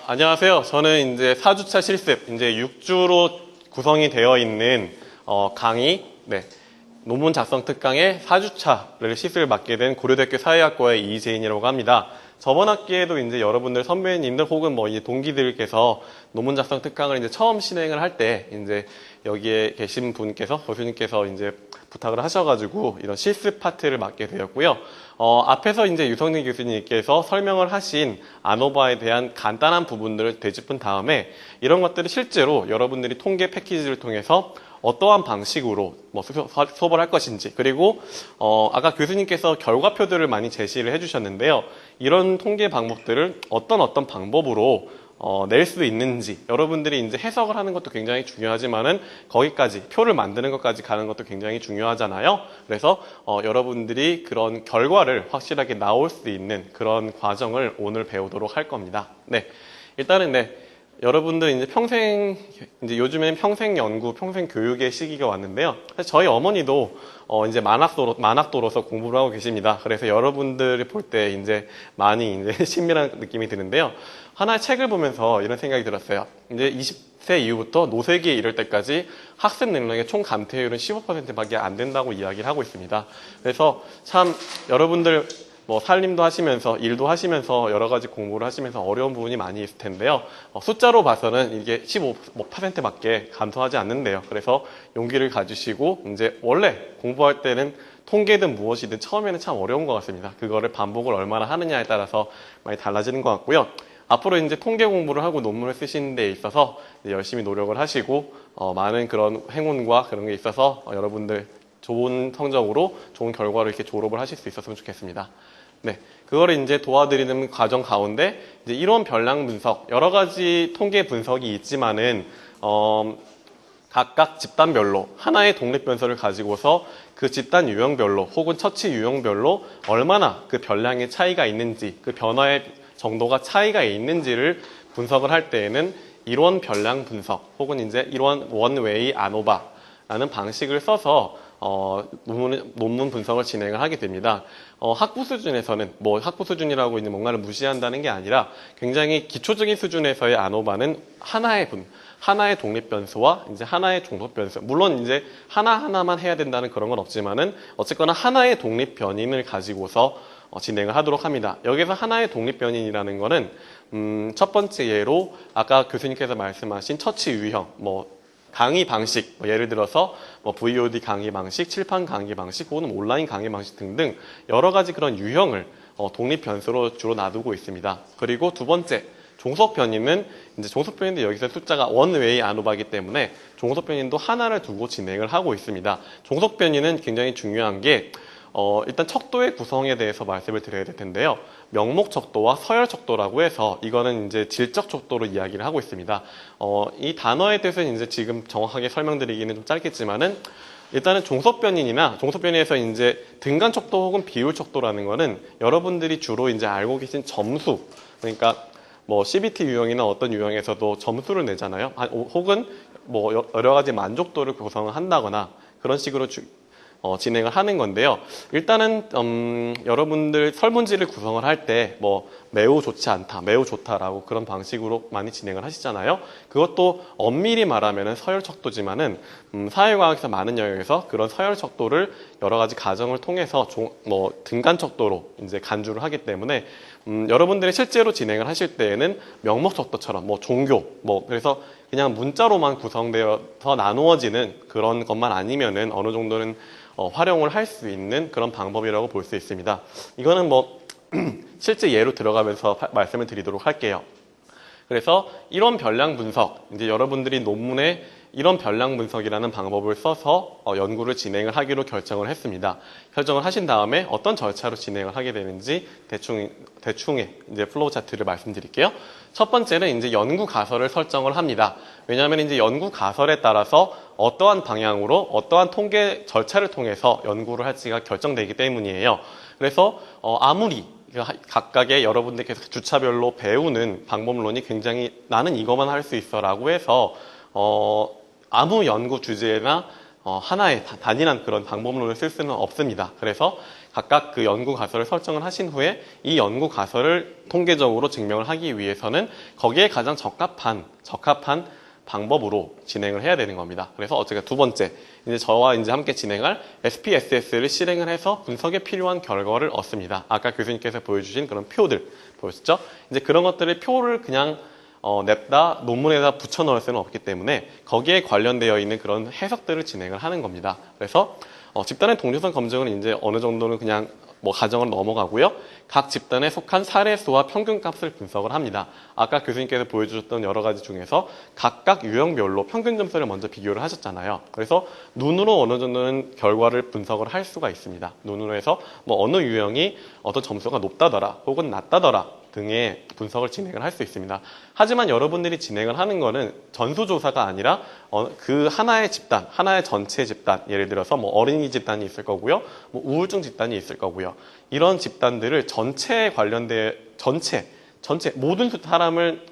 안녕하세요. 저는 이제 4주차 실습, 이제 6주로 구성이 되어 있는, 강의, 논문 작성 특강의 4주차를 실습을 맡게 된 고려대학교 사회학과의 이재인이라고 합니다. 저번 학기에도 이제 여러분들 선배님들 혹은 뭐 이제 동기들께서 논문 작성 특강을 이제 처음 진행을 할 때 이제 여기에 계신 분께서, 교수님께서 이제 부탁을 하셔가지고 이런 실습 파트를 맡게 되었고요. 앞에서 이제 유성진 교수님께서 설명을 하신 아노바에 대한 간단한 부분들을 되짚은 다음에 이런 것들을 실제로 여러분들이 통계 패키지를 통해서 어떠한 방식으로 수업을 할 것인지, 그리고 아까 교수님께서 결과표들을 많이 제시를 해주셨는데요. 이런 통계 방법들을 어떤 방법으로 낼 수 있는지, 여러분들이 이제 해석을 하는 것도 굉장히 중요하지만은 거기까지 표를 만드는 것까지 가는 것도 굉장히 중요하잖아요. 그래서 여러분들이 그런 결과를 확실하게 나올 수 있는 그런 과정을 오늘 배우도록 할 겁니다. 일단은 여러분들 이제 요즘엔 평생 연구, 평생 교육의 시기가 왔는데요. 사실 저희 어머니도 이제 만학도로서 공부를 하고 계십니다. 그래서 여러분들이 볼 때 이제 많이 이제 친밀한 느낌이 드는데요. 하나의 책을 보면서 이런 생각이 들었어요. 이제 20세 이후부터 노쇠기에 이를 때까지 학습 능력의 총 감퇴율은 15%밖에 안 된다고 이야기를 하고 있습니다. 그래서 참 여러분들 살림도 하시면서 일도 하시면서 여러 가지 공부를 하시면서 어려운 부분이 많이 있을 텐데요. 숫자로 봐서는 이게 15%밖에 감소하지 않는데요. 그래서 용기를 가지시고 이제 원래 공부할 때는 통계든 무엇이든 처음에는 참 어려운 것 같습니다. 그거를 반복을 얼마나 하느냐에 따라서 많이 달라지는 것 같고요. 앞으로 이제 통계 공부를 하고 논문을 쓰시는 데 있어서 열심히 노력을 하시고 많은 그런 행운과 그런 게 있어서 여러분들 좋은 성적으로 좋은 결과로 이렇게 졸업을 하실 수 있었으면 좋겠습니다. 그거를 이제 도와드리는 과정 가운데 이제 이론 별량 분석, 여러 가지 통계 분석이 있지만은 각각 집단별로 하나의 독립 변수를 가지고서 그 집단 유형별로 혹은 처치 유형별로 얼마나 그 별량의 차이가 있는지, 그 변화의 정도가 차이가 있는지를 분석을 할 때에는 이론 별량 분석 혹은 이제 이론 원웨이 아노바라는 방식을 써서 논문 분석을 진행을 하게 됩니다. 학부 수준에서는 학부 수준이라고 이제 뭔가를 무시한다는 게 아니라 굉장히 기초적인 수준에서의 아노바는 하나의 독립 변수와 이제 하나의 종속 변수. 물론 이제 하나하나만 해야 된다는 그런 건 없지만은 어쨌거나 하나의 독립 변인을 가지고서 진행을 하도록 합니다. 여기서 하나의 독립 변인이라는 거는 첫 번째 예로 아까 교수님께서 말씀하신 처치 유형, 강의 방식, 예를 들어서 VOD 강의 방식, 칠판 강의 방식, 혹은 온라인 강의 방식 등등 여러 가지 그런 유형을 독립 변수로 주로 놔두고 있습니다. 그리고 두 번째, 종속 변인은 이제 종속 변인도 여기서 숫자가 원웨이 아노바이기 때문에 종속 변인도 하나를 두고 진행을 하고 있습니다. 종속 변인은 굉장히 중요한 게 일단 척도의 구성에 대해서 말씀을 드려야 될 텐데요. 명목 척도와 서열 척도라고 해서 이거는 이제 질적 척도로 이야기를 하고 있습니다. 이 단어에 대해서는 이제 지금 정확하게 설명드리기는 좀 짧겠지만은 일단은 종속 변인에서 이제 등간 척도 혹은 비율 척도라는 거는 여러분들이 주로 이제 알고 계신 점수, 그러니까 CBT 유형이나 어떤 유형에서도 점수를 내잖아요. 혹은 여러 가지 만족도를 구성을 한다거나 그런 식으로 진행을 하는 건데요. 일단은 여러분들 설문지를 구성을 할 때 매우 좋지 않다, 매우 좋다라고 그런 방식으로 많이 진행을 하시잖아요. 그것도 엄밀히 말하면은 서열 척도지만은 사회과학에서 많은 영역에서 그런 서열 척도를 여러 가지 과정을 통해서 등간 척도로 이제 간주를 하기 때문에 여러분들이 실제로 진행을 하실 때에는 명목 척도처럼 종교 그래서 그냥 문자로만 구성되어서 나누어지는 그런 것만 아니면은 어느 정도는 활용을 할 수 있는 그런 방법이라고 볼 수 있습니다. 이거는 실제 예로 들어가면서 말씀을 드리도록 할게요. 그래서 이론 별량 분석, 이제 여러분들이 논문에 이런 별량 분석이라는 방법을 써서 연구를 진행을 하기로 결정을 했습니다. 결정을 하신 다음에 어떤 절차로 진행을 하게 되는지 대충의 이제 플로우 차트를 말씀드릴게요. 첫 번째는 이제 연구 가설을 설정을 합니다. 왜냐하면 이제 연구 가설에 따라서 어떠한 방향으로 어떠한 통계 절차를 통해서 연구를 할지가 결정되기 때문이에요. 그래서 아무리 각각의 여러분들께서 주차별로 배우는 방법론이 굉장히 나는 이것만 할 수 있어 라고 해서 아무 연구 주제나 하나의 단일한 그런 방법론을 쓸 수는 없습니다. 그래서 각각 그 연구 가설을 설정을 하신 후에 이 연구 가설을 통계적으로 증명을 하기 위해서는 거기에 가장 적합한 방법으로 진행을 해야 되는 겁니다. 그래서 어쨌든 두 번째, 이제 저와 이제 함께 진행할 SPSS를 실행을 해서 분석에 필요한 결과를 얻습니다. 아까 교수님께서 보여주신 그런 표들 보였죠? 이제 그런 것들의 표를 그냥 냅다 논문에다 붙여 넣을 수는 없기 때문에 거기에 관련되어 있는 그런 해석들을 진행을 하는 겁니다. 그래서 집단의 동료성 검증은 이제 어느 정도는 그냥 뭐 가정을 넘어가고요. 각 집단에 속한 사례수와 평균값을 분석을 합니다. 아까 교수님께서 보여주셨던 여러 가지 중에서 각각 유형별로 평균 점수를 먼저 비교를 하셨잖아요. 그래서 눈으로 어느 정도는 결과를 분석을 할 수가 있습니다. 눈으로 해서 뭐 어느 유형이 어떤 점수가 높다더라 혹은 낮다더라 등의 분석을 진행을 할 수 있습니다. 하지만 여러분들이 진행을 하는 거는 전수조사가 아니라 그 하나의 집단, 하나의 전체 집단, 예를 들어서 뭐 어린이 집단이 있을 거고요, 뭐 우울증 집단이 있을 거고요. 이런 집단들을 전체에 관련된 전체 모든 사람을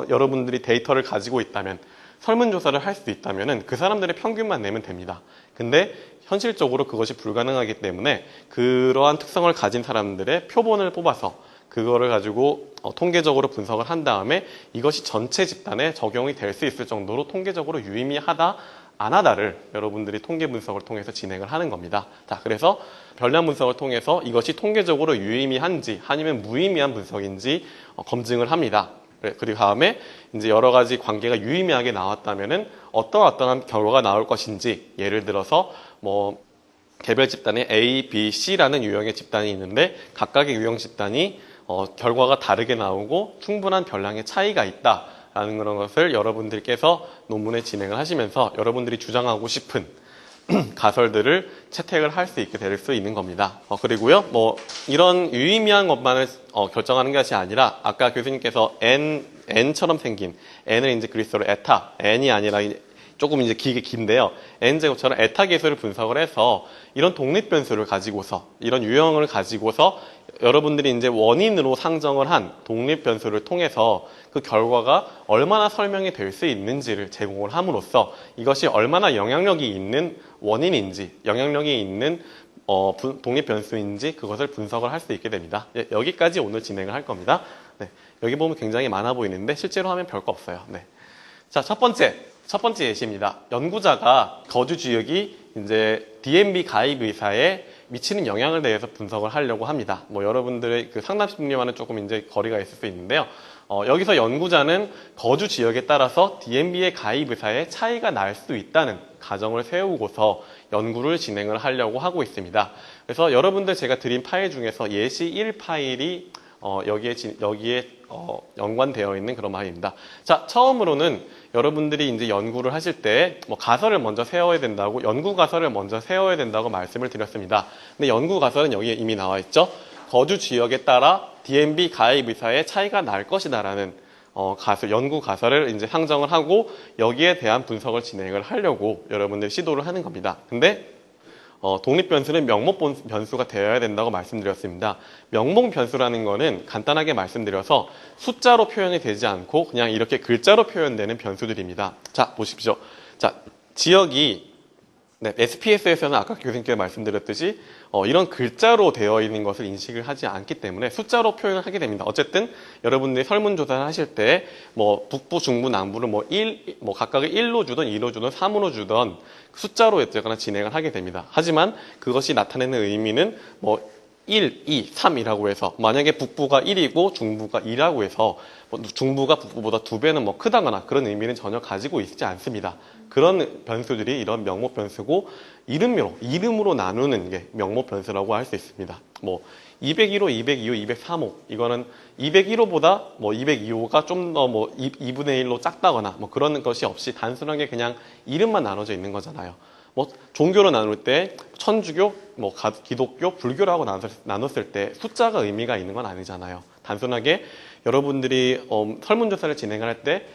여러분들이 데이터를 가지고 있다면 설문조사를 할 수 있다면은 그 사람들의 평균만 내면 됩니다. 근데 현실적으로 그것이 불가능하기 때문에 그러한 특성을 가진 사람들의 표본을 뽑아서 그거를 가지고 통계적으로 분석을 한 다음에 이것이 전체 집단에 적용이 될 수 있을 정도로 통계적으로 유의미하다, 안 하다를 여러분들이 통계 분석을 통해서 진행을 하는 겁니다. 자, 그래서 별량 분석을 통해서 이것이 통계적으로 유의미한지 아니면 무의미한 분석인지 검증을 합니다. 그리고 다음에 이제 여러 가지 관계가 유의미하게 나왔다면은 어떠한 결과가 나올 것인지, 예를 들어서 뭐 개별 집단에 A, B, C라는 유형의 집단이 있는데 각각의 유형 집단이 결과가 다르게 나오고 충분한 별량의 차이가 있다라는 그런 것을 여러분들께서 논문에 진행을 하시면서 여러분들이 주장하고 싶은 가설들을 채택을 할 수 있게 될 수 있는 겁니다. 그리고요, 뭐 이런 유의미한 것만을 결정하는 것이 아니라 아까 교수님께서 n처럼 생긴 n을 이제 그리스어로 에타, n이 아니라 조금 이제 긴데요. n제곱처럼 에타 계수를 분석을 해서 이런 독립 변수를 가지고서 이런 유형을 가지고서 여러분들이 이제 원인으로 상정을 한 독립 변수를 통해서 그 결과가 얼마나 설명이 될 수 있는지를 제공을 함으로써 이것이 얼마나 영향력이 있는 원인인지, 영향력이 있는 독립 변수인지 그것을 분석을 할 수 있게 됩니다. 예, 여기까지 오늘 진행을 할 겁니다. 네, 여기 보면 굉장히 많아 보이는데 실제로 하면 별거 없어요. 네. 자, 첫 번째 예시입니다. 연구자가 거주 지역이 이제 DMB 가입 의사에 미치는 영향을 대해서 분석을 하려고 합니다. 뭐 여러분들의 그 상담 심리와는 조금 이제 거리가 있을 수 있는데요. 여기서 연구자는 거주 지역에 따라서 DMB의 가입 의사에 차이가 날 수 있다는 가정을 세우고서 연구를 진행을 하려고 하고 있습니다. 그래서 여러분들 제가 드린 파일 중에서 예시 1 파일이 여기에 연관되어 있는 그런 파일입니다. 자, 처음으로는 여러분들이 이제 연구를 하실 때 뭐 가설을 먼저 세워야 된다고, 연구 가설을 먼저 세워야 된다고 말씀을 드렸습니다. 근데 연구 가설은 여기에 이미 나와 있죠. 거주 지역에 따라 DMB 가입 의사의 차이가 날 것이다라는 연구 가설을 이제 상정을 하고 여기에 대한 분석을 진행을 하려고 여러분들이 시도를 하는 겁니다. 근데 독립 변수는 명목 변수가 되어야 된다고 말씀드렸습니다. 명목 변수라는 거는 간단하게 말씀드려서 숫자로 표현이 되지 않고 그냥 이렇게 글자로 표현되는 변수들입니다. 자, 보십시오. 자, 지역이 SPSS에서는 아까 교수님께 말씀드렸듯이 이런 글자로 되어 있는 것을 인식을 하지 않기 때문에 숫자로 표현을 하게 됩니다. 어쨌든 여러분들이 설문조사를 하실 때 뭐 북부, 중부, 남부를 뭐 각각을 1로 주던 2로 주던 3으로 주던 숫자로 어쨌거나 진행을 하게 됩니다. 하지만 그것이 나타내는 의미는 뭐 1, 2, 3이라고 해서 만약에 북부가 1이고 중부가 2라고 해서 중부가 북부보다 2배는 뭐 크다거나 그런 의미는 전혀 가지고 있지 않습니다. 그런 변수들이 이런 명목 변수고 이름으로 나누는 게 명목 변수라고 할 수 있습니다. 뭐 201호, 202호, 203호 이거는 201호보다 뭐 202호가 좀 더 뭐 2분의 1로 작다거나 뭐 그런 것이 없이 단순하게 그냥 이름만 나눠져 있는 거잖아요. 뭐 종교로 나눌 때 천주교, 뭐 기독교, 불교라고 나눴을 때 숫자가 의미가 있는 건 아니잖아요. 단순하게 여러분들이 설문조사를 진행할 때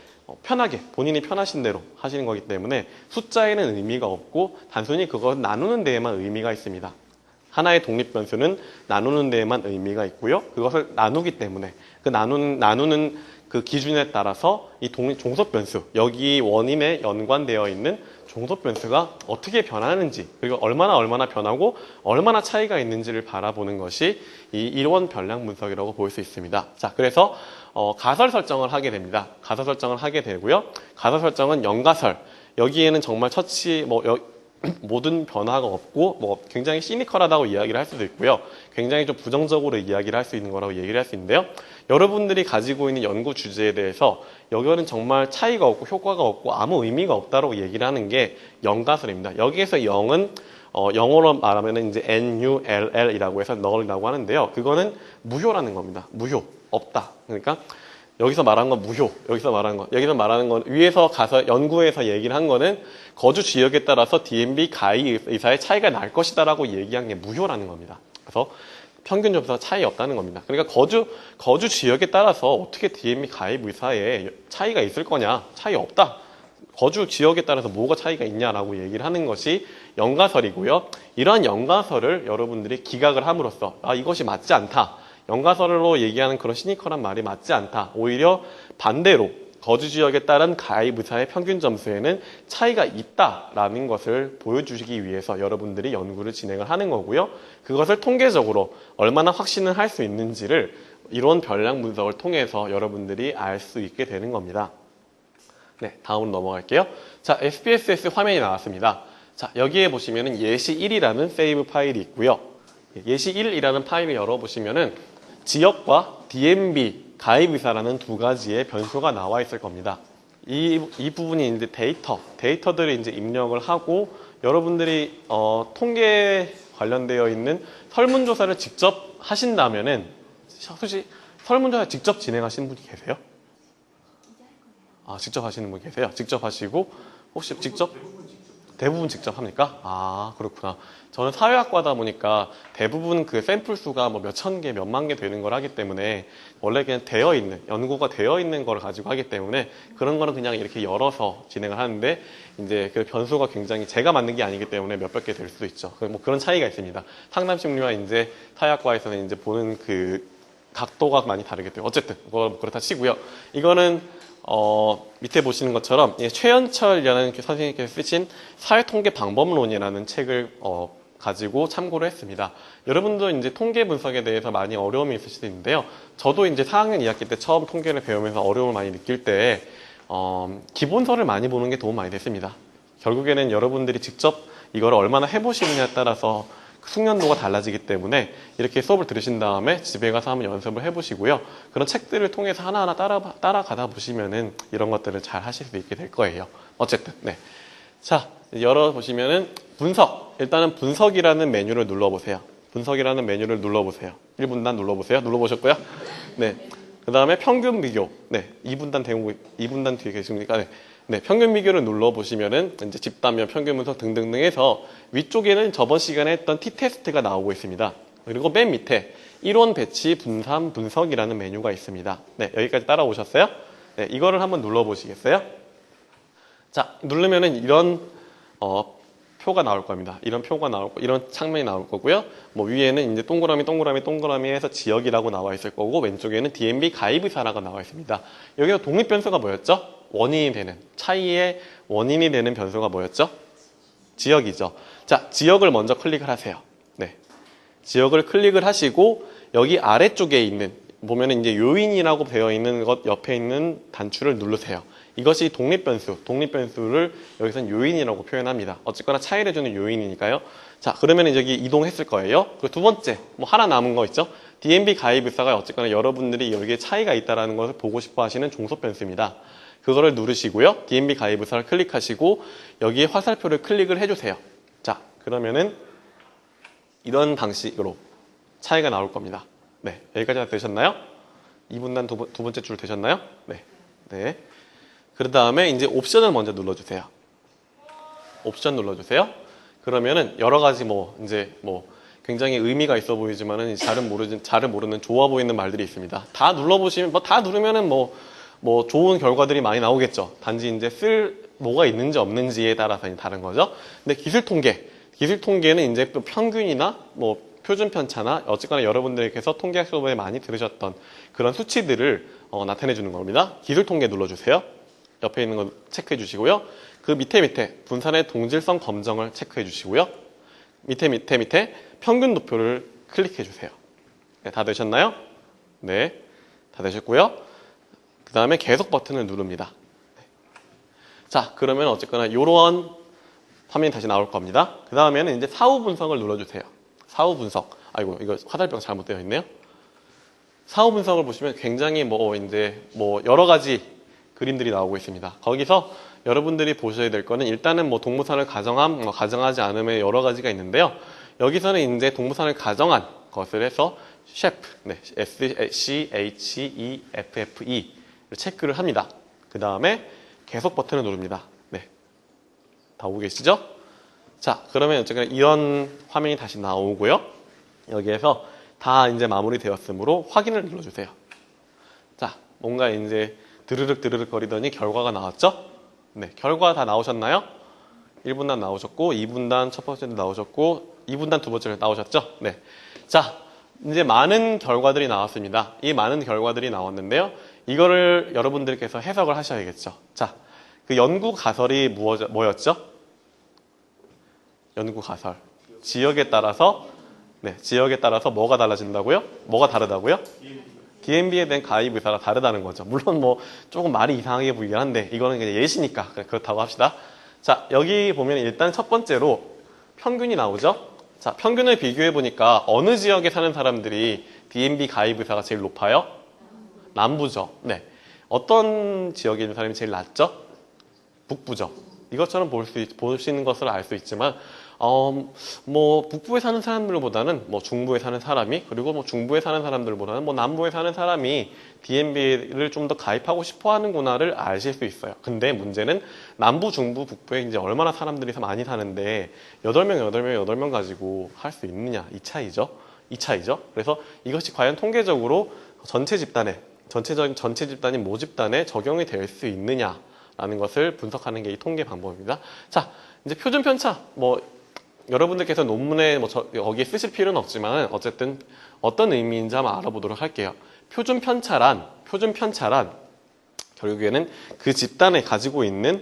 편하게 본인이 편하신 대로 하시는 거기 때문에 숫자에는 의미가 없고 단순히 그걸 나누는 데에만 의미가 있습니다. 하나의 독립 변수는 나누는 데에만 의미가 있고요. 그것을 나누기 때문에 그 나누는 그 기준에 따라서 이 종속 변수, 여기 원인에 연관되어 있는 종속 변수가 어떻게 변하는지, 그리고 얼마나 변하고 얼마나 차이가 있는지를 바라보는 것이 이 일원 변량 분석이라고 볼 수 있습니다. 자, 그래서 가설 설정을 하게 됩니다. 가설 설정을 하게 되고요. 가설 설정은 영가설. 여기에는 정말 모든 변화가 없고 굉장히 시니컬하다고 이야기를 할 수도 있고요. 굉장히 좀 부정적으로 이야기를 할 수 있는 거라고 얘기를 할 수 있는데요. 여러분들이 가지고 있는 연구 주제에 대해서 여기는 정말 차이가 없고 효과가 없고 아무 의미가 없다고 얘기를 하는 게 영가설입니다. 여기에서 영은 영어로 말하면 이제 NULL이라고 해서 null이라고 하는데요. 그거는 무효라는 겁니다. 무효, 없다. 그러니까 여기서 말한 건 무효, 여기서 말하는 건 위에서 가서 연구에서 얘기를 한 거는 거주 지역에 따라서 DMB 가위 의사의 차이가 날 것이다라고 얘기한 게 무효라는 겁니다. 그래서 평균 점수가 차이 없다는 겁니다. 그러니까 거주 지역에 따라서 어떻게 DMB 가입 의사에 차이가 있을 거냐? 차이 없다. 거주 지역에 따라서 뭐가 차이가 있냐라고 얘기를 하는 것이 영가설이고요. 이러한 영가설을 여러분들이 기각을 함으로써 이것이 맞지 않다. 영가설로 얘기하는 그런 시니컬한 말이 맞지 않다. 오히려 반대로 거주 지역에 따른 가입 의사의 평균 점수에는 차이가 있다라는 것을 보여주시기 위해서 여러분들이 연구를 진행을 하는 거고요. 그것을 통계적으로 얼마나 확신을 할 수 있는지를 이론 변량 분석을 통해서 여러분들이 알 수 있게 되는 겁니다. 네, 다음으로 넘어갈게요. 자, SPSS 화면이 나왔습니다. 자, 여기에 보시면은 예시1이라는 세이브 파일이 있고요. 예시1이라는 파일을 열어보시면은 지역과 DMB 가입 의사라는 두 가지의 변수가 나와 있을 겁니다. 이 부분이 이제 데이터들을 이제 입력을 하고 여러분들이 통계에 관련되어 있는 설문조사를 직접 하신다면은 혹시 설문조사 직접 진행하시는 분이 계세요? 직접 하시는 분 계세요? 직접 하시고 혹시 직접? 대부분 직접 합니까? 그렇구나. 저는 사회학과다 보니까 대부분 그 샘플 수가 몇천 개, 몇만 개 되는 걸 하기 때문에 원래 그냥 연구가 되어 있는 걸 가지고 하기 때문에 그런 거는 그냥 이렇게 열어서 진행을 하는데 이제 그 변수가 굉장히 제가 만든 게 아니기 때문에 몇백 개 될 수도 있죠. 그런 차이가 있습니다. 상담심리와 이제 사회학과에서는 이제 보는 그 각도가 많이 다르겠죠. 어쨌든 그렇다 치고요. 이거는 밑에 보시는 것처럼 최연철이라는 선생님께서 쓰신 사회통계 방법론이라는 책을 가지고 참고를 했습니다. 여러분도 이제 통계 분석에 대해서 많이 어려움이 있을 수도 있는데요. 저도 이제 4학년 2학기 때 처음 통계를 배우면서 어려움을 많이 느낄 때 기본서를 많이 보는 게 도움 많이 됐습니다. 결국에는 여러분들이 직접 이걸 얼마나 해보시느냐에 따라서 숙련도가 달라지기 때문에 이렇게 수업을 들으신 다음에 집에 가서 한번 연습을 해보시고요. 그런 책들을 통해서 하나하나 따라가다 보시면은 이런 것들을 잘 하실 수 있게 될 거예요. 어쨌든, 네. 자, 열어보시면은 분석. 일단은 분석이라는 메뉴를 눌러보세요. 분석이라는 메뉴를 눌러보세요. 1분단 눌러보세요. 눌러보셨고요. 네. 그 다음에 평균 비교. 네. 2분단 뒤에 계십니까? 네. 네, 평균 비교를 눌러보시면은 이제 집단면, 평균 분석 등등등 해서 위쪽에는 저번 시간에 했던 t-테스트가 나오고 있습니다. 그리고 맨 밑에 1원 배치 분산 분석이라는 메뉴가 있습니다. 네, 여기까지 따라오셨어요? 네, 이거를 한번 눌러보시겠어요? 자, 누르면은 이런 표가 나올 겁니다. 이런 표가 나올 거, 이런 창면이 나올 거고요. 위에는 이제 동그라미 해서 지역이라고 나와 있을 거고, 왼쪽에는 DMB 가입 의사라고 나와 있습니다. 여기서 독립 변수가 뭐였죠? 차이의 원인이 되는 변수가 뭐였죠? 지역이죠. 자, 지역을 먼저 클릭을 하세요. 네. 지역을 클릭을 하시고, 여기 아래쪽에 있는, 보면은 이제 요인이라고 되어 있는 것 옆에 있는 단추를 누르세요. 이것이 독립변수를 여기서는 요인이라고 표현합니다. 어쨌거나 차이를 주는 요인이니까요. 자, 그러면 여기 이동했을 거예요. 그 두 번째, 하나 남은 거 있죠? DMB 가입 의사가 어쨌거나 여러분들이 여기에 차이가 있다는 것을 보고 싶어 하시는 종속변수입니다. 그거를 누르시고요. DMB 가입 의사를 클릭하시고 여기에 화살표를 클릭을 해주세요. 자, 그러면은 이런 방식으로 차이가 나올 겁니다. 네, 여기까지 다 되셨나요? 2분단 두 번째 줄 되셨나요? 네. 네. 그 다음에 이제 옵션을 먼저 눌러주세요. 옵션 눌러주세요. 그러면은 여러 가지 굉장히 의미가 있어 보이지만은 잘은 모르는 좋아 보이는 말들이 있습니다. 다 눌러보시면 다 누르면은 좋은 결과들이 많이 나오겠죠. 단지 이제 뭐가 있는지 없는지에 따라서 다른 거죠. 근데 기술통계는 이제 또 평균이나 표준 편차나 어쨌거나 여러분들께서 통계학 수업에 많이 들으셨던 그런 수치들을 나타내 주는 겁니다. 기술통계 눌러주세요. 옆에 있는 거 체크해 주시고요. 그 밑에 분산의 동질성 검정을 체크해 주시고요. 밑에 평균 도표를 클릭해 주세요. 네, 다 되셨나요? 네, 다 되셨고요. 그 다음에 계속 버튼을 누릅니다. 네. 자, 그러면 어쨌거나 이런 화면이 다시 나올 겁니다. 그 다음에는 이제 사후 분석을 눌러주세요. 사후 분석. 아이고, 이거 화살표가 잘못되어 있네요. 사후 분석을 보시면 굉장히 이제 여러 가지 그림들이 나오고 있습니다. 거기서 여러분들이 보셔야 될 거는 일단은 동무산을 가정함, 가정하지 않음의 여러 가지가 있는데요. 여기서는 이제 동무산을 가정한 것을 해서 셰프, 네, SCHEFFE를 체크를 합니다. 그 다음에 계속 버튼을 누릅니다. 네, 다 오고 계시죠? 자, 그러면 어쨌거나 이런 화면이 다시 나오고요. 여기에서 다 이제 마무리되었으므로 확인을 눌러주세요. 자, 뭔가 이제 드르륵 거리더니 결과가 나왔죠? 네, 결과 다 나오셨나요? 1분단 나오셨고, 2분단 첫 번째도 나오셨고, 2분단 두 번째로 나오셨죠? 네. 자, 이제 많은 결과들이 나왔습니다. 이 많은 결과들이 나왔는데요. 이거를 여러분들께서 해석을 하셔야겠죠. 자, 그 연구 가설이 뭐였죠? 연구 가설. 지역에 따라서 뭐가 달라진다고요? 뭐가 다르다고요? DMB에 대한 가입 의사가 다르다는 거죠. 물론 조금 말이 이상하게 보이긴 한데 이거는 그냥 예시니까 그렇다고 합시다. 자, 여기 보면 일단 첫 번째로 평균이 나오죠. 자, 평균을 비교해 보니까 어느 지역에 사는 사람들이 DMB 가입 의사가 제일 높아요? 남부죠. 네. 어떤 지역에 있는 사람이 제일 낮죠? 북부죠. 이것처럼 볼 수 있는 것을 알 수 있지만 북부에 사는 사람들보다는 중부에 사는 사람이, 그리고 중부에 사는 사람들보다는 남부에 사는 사람이 DMB를 좀 더 가입하고 싶어 하는구나를 아실 수 있어요. 근데 문제는 남부, 중부, 북부에 이제 얼마나 사람들이 많이 사는데 8명 가지고 할 수 있느냐, 이 차이죠. 그래서 이것이 과연 통계적으로 전체 집단인 모집단에 적용이 될 수 있느냐라는 것을 분석하는 게 이 통계 방법입니다. 자, 이제 표준 편차, 여러분들께서 논문에 여기에 쓰실 필요는 없지만 어쨌든 어떤 의미인지 한번 알아보도록 할게요. 표준 편차란 결국에는 그 집단이 가지고 있는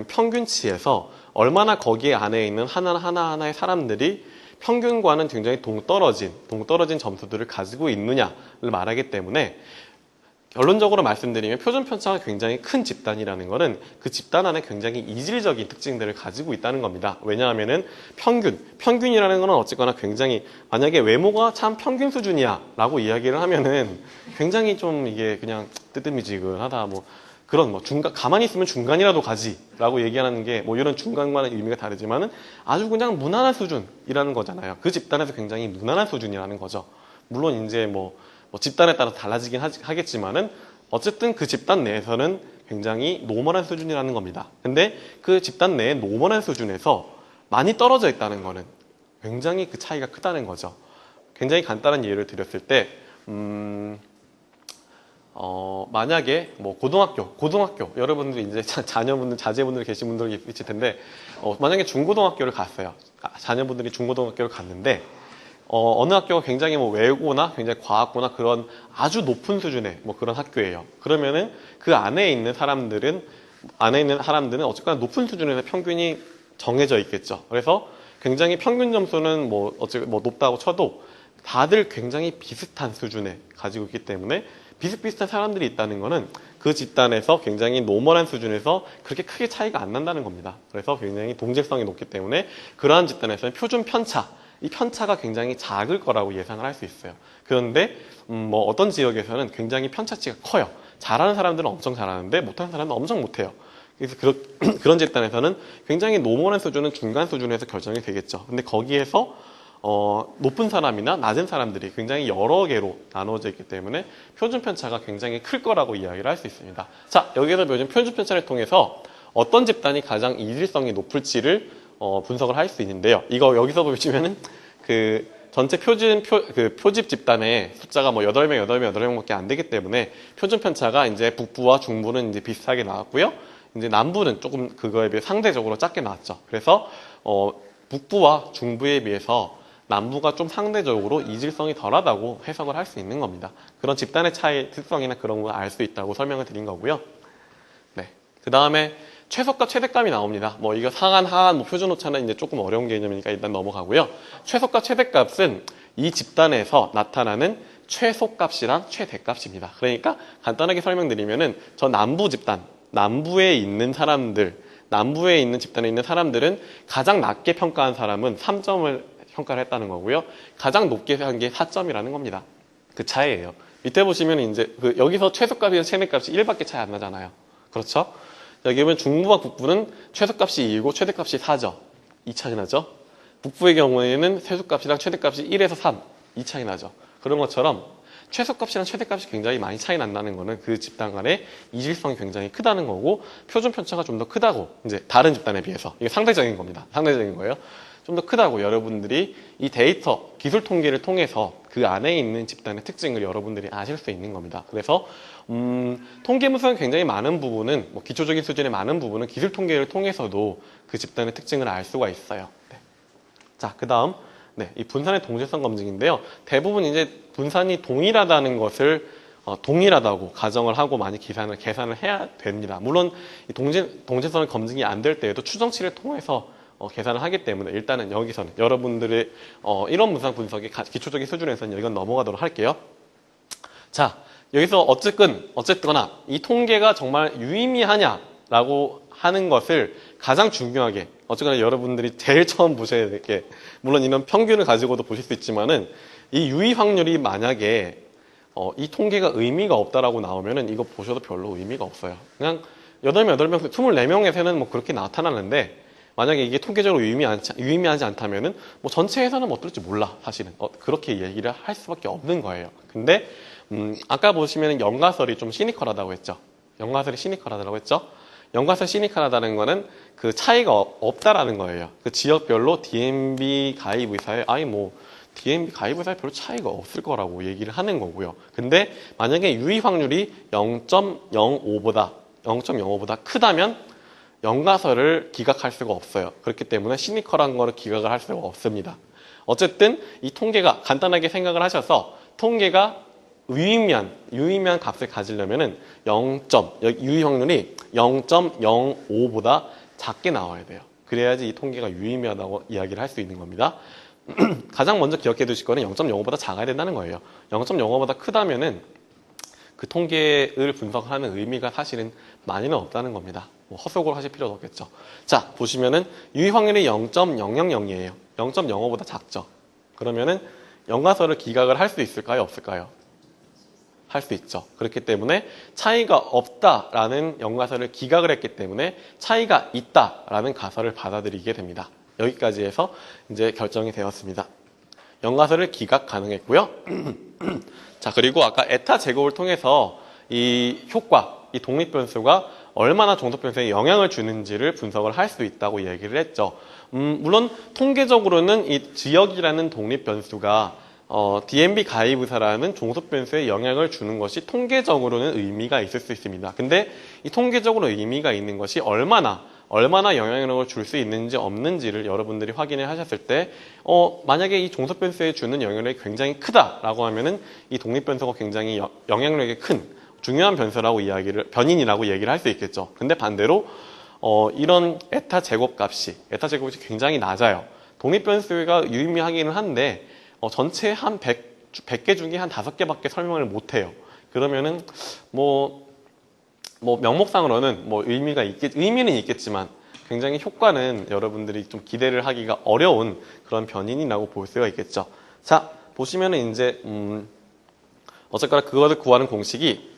평균치에서 얼마나 거기에 안에 있는 하나하나의 사람들이 평균과는 굉장히 동떨어진 점수들을 가지고 있느냐를 말하기 때문에, 결론적으로 말씀드리면 표준 편차가 굉장히 큰 집단이라는 것은 그 집단 안에 굉장히 이질적인 특징들을 가지고 있다는 겁니다. 왜냐하면은 평균이라는 것은 어쨌거나 굉장히, 만약에 외모가 참 평균 수준이야 라고 이야기를 하면은 굉장히 좀 이게 그냥 뜨뜻미지근하다, 가만히 있으면 중간이라도 가지 라고 얘기하는 게 이런 중간과는 의미가 다르지만은 아주 그냥 무난한 수준이라는 거잖아요. 그 집단에서 굉장히 무난한 수준이라는 거죠. 물론 이제 집단에 따라 달라지긴 하겠지만은 어쨌든 그 집단 내에서는 굉장히 노멀한 수준이라는 겁니다. 근데 그 집단 내의 노멀한 수준에서 많이 떨어져 있다는 거는 굉장히 그 차이가 크다는 거죠. 굉장히 간단한 예를 드렸을 때, 만약에 고등학교 여러분들 이제 자제분들 계신 분들 있을 텐데, 만약에 중고등학교를 갔어요. 자녀분들이 중고등학교를 갔는데 어느 학교가 굉장히 외고나 굉장히 과학고나 그런 아주 높은 수준의 그런 학교예요. 그러면은 그 안에 있는 사람들은 어쨌거나 높은 수준에서 평균이 정해져 있겠죠. 그래서 굉장히 평균 점수는 높다고 쳐도 다들 굉장히 비슷한 수준에 가지고 있기 때문에 비슷비슷한 사람들이 있다는 거는 그 집단에서 굉장히 노멀한 수준에서 그렇게 크게 차이가 안 난다는 겁니다. 그래서 굉장히 동질성이 높기 때문에 그러한 집단에서는 표준 편차, 이 편차가 굉장히 작을 거라고 예상을 할 수 있어요. 그런데 어떤 지역에서는 굉장히 편차치가 커요. 잘하는 사람들은 엄청 잘하는데 못하는 사람은 엄청 못해요. 그래서 그런 집단에서는 굉장히 노멀한 수준은 중간 수준에서 결정이 되겠죠. 근데 거기에서 높은 사람이나 낮은 사람들이 굉장히 여러 개로 나누어져 있기 때문에 표준 편차가 굉장히 클 거라고 이야기를 할 수 있습니다. 자, 여기서 요즘 표준 편차를 통해서 어떤 집단이 가장 이질성이 높을지를 분석을 할 수 있는데요. 이거 여기서 보시면은 그 전체 표집 집단의 숫자가 8명밖에 안 되기 때문에 표준 편차가 이제 북부와 중부는 이제 비슷하게 나왔고요. 이제 남부는 조금 그거에 비해 상대적으로 작게 나왔죠. 그래서 북부와 중부에 비해서 남부가 좀 상대적으로 이질성이 덜하다고 해석을 할 수 있는 겁니다. 그런 집단의 차이, 특성이나 그런 걸 알 수 있다고 설명을 드린 거고요. 네. 그 다음에 최소값, 최대값이 나옵니다. 뭐 이거 상한, 하한, 뭐 표준 오차는 이제 조금 어려운 개념이니까 일단 넘어가고요. 최소값, 최대값은 이 집단에서 나타나는 최소값이랑 최대값입니다. 그러니까 간단하게 설명드리면은 저 남부 집단, 남부에 있는 사람들, 남부에 있는 집단에 있는 사람들은 가장 낮게 평가한 사람은 3점을 평가를 했다는 거고요. 가장 높게 한 게 4점이라는 겁니다. 그 차이예요. 이때 보시면 이제 여기서 최소값이랑 최대값이 1밖에 차이 안 나잖아요. 그렇죠? 여기 보면 중부와 북부는 최소값이 2이고 최대값이 4죠. 2 차이 나죠? 북부의 경우에는 최소값이랑 최대값이 1에서 3, 2 차이 나죠. 그런 것처럼 최소값이랑 최대값이 굉장히 많이 차이 난다는 거는 그 집단 간의 이질성이 굉장히 크다는 거고 표준 편차가 좀 더 크다고 이제 다른 집단에 비해서 이게 상대적인 겁니다. 상대적인 거예요. 좀 더 크다고 여러분들이 이 데이터 기술 통계를 통해서 그 안에 있는 집단의 특징을 여러분들이 아실 수 있는 겁니다. 그래서 통계 분석은 굉장히 많은 부분은 뭐 기초적인 수준의 많은 부분은 기술 통계를 통해서도 그 집단의 특징을 알 수가 있어요. 네. 자, 그다음 이 분산의 동질성 검증인데요. 대부분 이제 분산이 동일하다는 것을 동일하다고 가정을 하고 많이 계산을 해야 됩니다. 물론 이 동질성을 검증이 안 될 때에도 추정치를 통해서 계산을 하기 때문에 일단은 여기서는 여러분들의 이론 분산 분석의 기초적인 수준에서는 이건 넘어가도록 할게요. 자, 여기서 어쨌거나 이 통계가 정말 유의미하냐라고 하는 것을 가장 중요하게 어쨌거나 여러분들이 제일 처음 보셔야 될 게 물론 이런 평균을 가지고도 보실 수 있지만은 이 유의 확률이 만약에 이 통계가 의미가 없다라고 나오면은 이거 보셔도 별로 의미가 없어요. 그냥 8명, 24명에서는 뭐 그렇게 나타나는데 만약에 이게 통계적으로 유의미하지 않다면은 뭐 전체에서는 뭐 어떨지 몰라 사실은 그렇게 얘기를 할 수밖에 없는 거예요. 근데 아까 보시면 연가설이 좀 시니컬하다고 했죠. 연가설이 시니컬하다고 했죠. 연가설 시니컬하다는 거는 그 차이가 없다라는 거예요. 그 지역별로 DMB 가입 의사에 DMB 가입 의사에 별로 차이가 없을 거라고 얘기를 하는 거고요. 근데 만약에 유의 확률이 0.05보다 크다면 연가설을 기각할 수가 없어요. 그렇기 때문에 시니컬한 거를 기각을 할 수가 없습니다. 어쨌든 이 통계가 간단하게 생각을 하셔서 통계가 유의미한 값을 가지려면은 유의 확률이 0.05보다 작게 나와야 돼요. 그래야지 이 통계가 유의미하다고 이야기를 할 수 있는 겁니다. 가장 먼저 기억해 두실 거는 0.05보다 작아야 된다는 거예요. 0.05보다 크다면은 그 통계를 분석하는 의미가 사실은 많이는 없다는 겁니다. 뭐 헛소고를 하실 필요도 없겠죠. 자, 보시면은 유의 확률이 0.000이에요. 0.05보다 작죠. 그러면은 연가설을 기각을 할 수 있을까요? 없을까요? 할 수 있죠. 그렇기 때문에 차이가 없다라는 연가설을 기각을 했기 때문에 차이가 있다라는 가설을 받아들이게 됩니다. 여기까지 해서 이제 결정이 되었습니다. 연가설을 기각 가능했고요. 자, 그리고 아까 에타 제곱을 통해서 이 효과, 이 독립변수가 얼마나 종속변수에 영향을 주는지를 분석을 할 수 있다고 얘기를 했죠. 물론 통계적으로는 이 지역이라는 독립변수가 DMB 가입 의사라는 종속변수에 영향을 주는 것이 통계적으로는 의미가 있을 수 있습니다. 근데 이 통계적으로 의미가 있는 것이 얼마나 영향력을 줄 수 있는지 없는지를 여러분들이 확인을 하셨을 때 만약에 이 종속변수에 주는 영향력이 굉장히 크다라고 하면은 이 독립변수가 굉장히 영향력이 큰 중요한 변인이라고 얘기를 할 수 있겠죠. 근데 반대로 이런 에타 제곱값이 굉장히 낮아요. 독립변수가 유의미하기는 한데 전체 한 100개 중에 한 5개밖에 설명을 못 해요. 그러면은 뭐 명목상으로는 의미는 있겠지만 굉장히 효과는 여러분들이 좀 기대를 하기가 어려운 그런 변인이라고 볼 수가 있겠죠. 자, 보시면은 이제 어쨌거나 그것을 구하는 공식이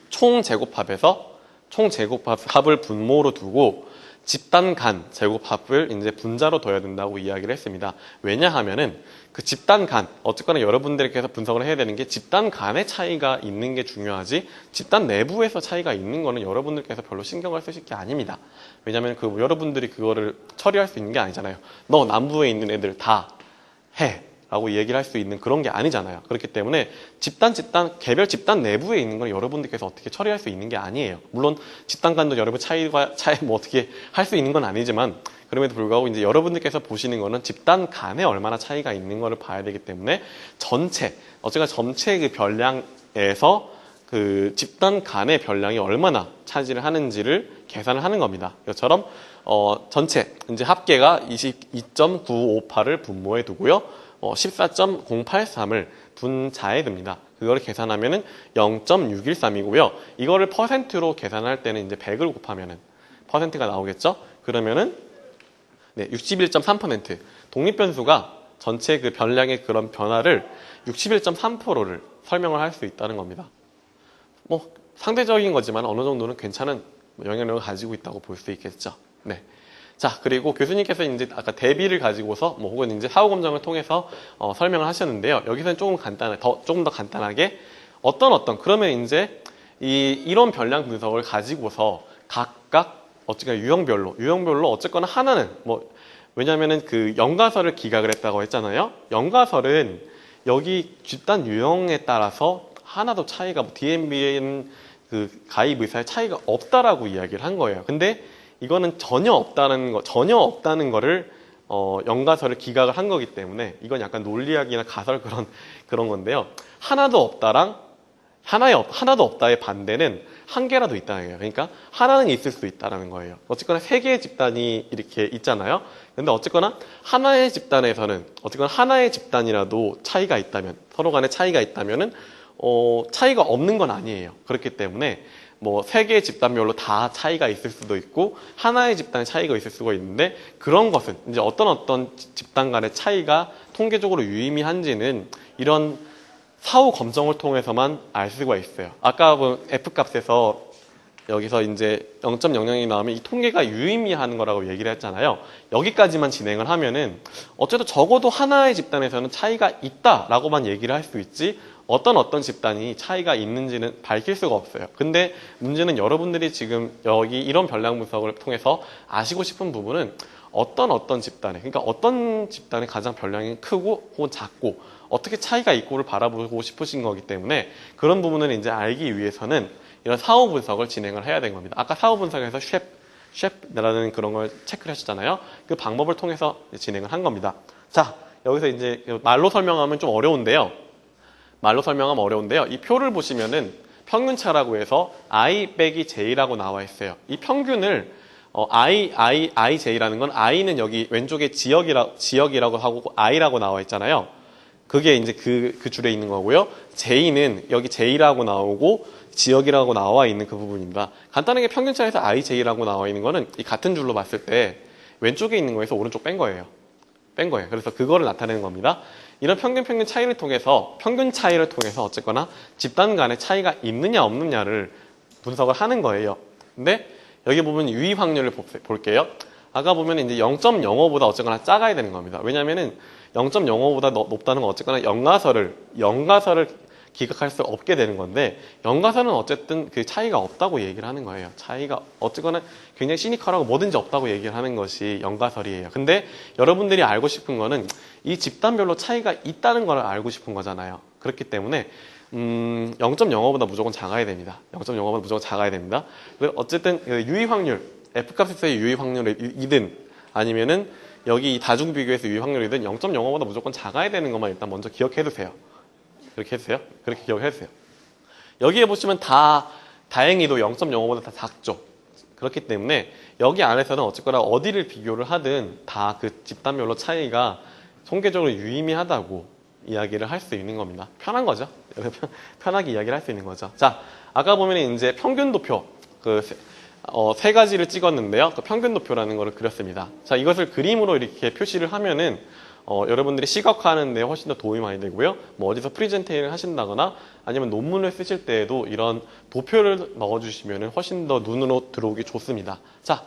총제곱합을 분모로 두고 집단 간 제곱합을 이제 분자로 둬야 된다고 이야기를 했습니다. 왜냐하면은 그 집단 간, 어쨌거나 여러분들께서 분석을 해야 되는 게 집단 간의 차이가 있는 게 중요하지 집단 내부에서 차이가 있는 거는 여러분들께서 별로 신경을 쓰실 게 아닙니다. 왜냐하면 여러분들이 그거를 처리할 수 있는 게 아니잖아요. 너 남부에 있는 애들 다 해. 라고 얘기를 할 수 있는 그런 게 아니잖아요. 그렇기 때문에 개별 집단 내부에 있는 걸 여러분들께서 어떻게 처리할 수 있는 게 아니에요. 물론 집단 간도 여러분 차이 어떻게 할 수 있는 건 아니지만 그럼에도 불구하고 이제 여러분들께서 보시는 거는 집단 간에 얼마나 차이가 있는 거를 봐야 되기 때문에 전체 그 별량에서 그 집단 간의 변량이 얼마나 차지를 하는지를 계산을 하는 겁니다. 이것처럼 전체 이제 합계가 22.958을 분모에 두고요. 14.083을 분자에 둡니다. 그거를 계산하면은 0.613이고요. 이거를 퍼센트로 계산할 때는 이제 100을 곱하면은 퍼센트가 나오겠죠? 그러면은 네, 61.3%. 독립변수가 전체 그 변량의 그런 변화를 61.3%를 설명을 할 수 있다는 겁니다. 뭐 상대적인 거지만 어느 정도는 괜찮은 영향력을 가지고 있다고 볼 수 있겠죠. 네. 자, 그리고 교수님께서 이제 아까 대비를 가지고서 뭐 혹은 이제 사후 검정을 통해서 설명을 하셨는데요. 여기서는 조금 조금 더 간단하게 그러면 이제 이런 변량 분석을 가지고서 각각 어쨌거나 유형별로 어쨌거나 하나는 뭐 왜냐면은 그 연가설을 기각을 했다고 했잖아요. 연가설은 여기 집단 유형에 따라서 하나도 차이가 DMBN 그 가입 의사의 차이가 없다라고 이야기를 한 거예요. 근데 이거는 전혀 없다는 거를 연가설을 기각을 한 거기 때문에 이건 약간 논리학이나 가설 그런 건데요. 하나도 없다의 반대는 한 개라도 있다는 거예요. 그러니까 하나는 있을 수 있다는 거예요. 어쨌거나 세 개의 집단이 이렇게 있잖아요. 근데 어쨌거나 하나의 집단이라도 차이가 있다면 서로 간에 차이가 있다면은 차이가 없는 건 아니에요. 그렇기 때문에 뭐 세 개의 집단별로 다 차이가 있을 수도 있고 하나의 집단에 차이가 있을 수가 있는데 그런 것은 이제 어떤 집단 간의 차이가 통계적으로 유의미한지는 이런 사후 검정을 통해서만 알 수가 있어요. 아까 F값에서 여기서 이제 0.00이 나오면 이 통계가 유의미한 거라고 얘기를 했잖아요. 여기까지만 진행을 하면은 어쨌든 적어도 하나의 집단에서는 차이가 있다라고만 얘기를 할 수 있지 어떤 집단이 차이가 있는지는 밝힐 수가 없어요. 근데 문제는 여러분들이 지금 여기 이런 변량 분석을 통해서 아시고 싶은 부분은 어떤 집단에 그러니까 어떤 집단에 가장 변량이 크고 혹은 작고 어떻게 차이가 있고를 바라보고 싶으신 거기 때문에 그런 부분을 이제 알기 위해서는 이런 사후 분석을 진행을 해야 되는 겁니다. 아까 사후 분석에서 쉐프라는 그런 걸 체크를 하셨잖아요. 그 방법을 통해서 진행을 한 겁니다. 자, 여기서 이제 말로 설명하면 좀 어려운데요. 이 표를 보시면은 평균차라고 해서 I 빼기 J라고 나와 있어요. 이 평균을 IJ라는 건 I는 여기 왼쪽에 지역이라고 하고 I라고 나와 있잖아요. 그게 이제 그 줄에 있는 거고요. J는 여기 J라고 나오고 지역이라고 나와 있는 그 부분입니다. 간단하게 평균차에서 IJ라고 나와 있는 거는 이 같은 줄로 봤을 때 왼쪽에 있는 거에서 오른쪽 뺀 거예요. 그래서 그거를 나타내는 겁니다. 이런 평균 차이를 통해서 어쨌거나 집단 간의 차이가 있느냐 없느냐를 분석을 하는 거예요. 근데 여기 보면 유의 확률을 볼게요. 아까 보면 이제 0.05보다 어쨌거나 작아야 되는 겁니다. 왜냐면은 0.05보다 높다는 건 어쨌거나 연가설을 기각할 수 없게 되는 건데 연가설은 어쨌든 그 차이가 없다고 얘기를 하는 거예요. 차이가 어쨌거나 굉장히 시니컬하고 뭐든지 없다고 얘기를 하는 것이 연가설이에요. 근데 여러분들이 알고 싶은 거는 이 집단별로 차이가 있다는 걸 알고 싶은 거잖아요. 그렇기 때문에 0.05보다 무조건 작아야 됩니다. 0.05보다 무조건 작아야 됩니다. 어쨌든 유의 확률, F값에서의 유의 확률이든 아니면은 여기 다중 비교에서 유의 확률이든 0.05보다 무조건 작아야 되는 것만 일단 먼저 기억해 두세요. 그렇게 기억해 주세요. 여기에 보시면 다행히도 0.05보다 다 작죠. 그렇기 때문에 여기 안에서는 어쨌거나 어디를 비교를 하든 다 그 집단별로 차이가 통계적으로 유의미하다고 이야기를 할 수 있는 겁니다. 편한 거죠. 편하게 이야기를 할 수 있는 거죠. 자, 아까 보면 이제 평균도표 세 가지를 찍었는데요. 그 평균도표라는 거를 그렸습니다. 자, 이것을 그림으로 이렇게 표시를 하면은 여러분들이 시각화하는 데 훨씬 더 도움이 많이 되고요. 뭐 어디서 프리젠테이션을 하신다거나 아니면 논문을 쓰실 때에도 이런 도표를 넣어주시면 훨씬 더 눈으로 들어오기 좋습니다. 자,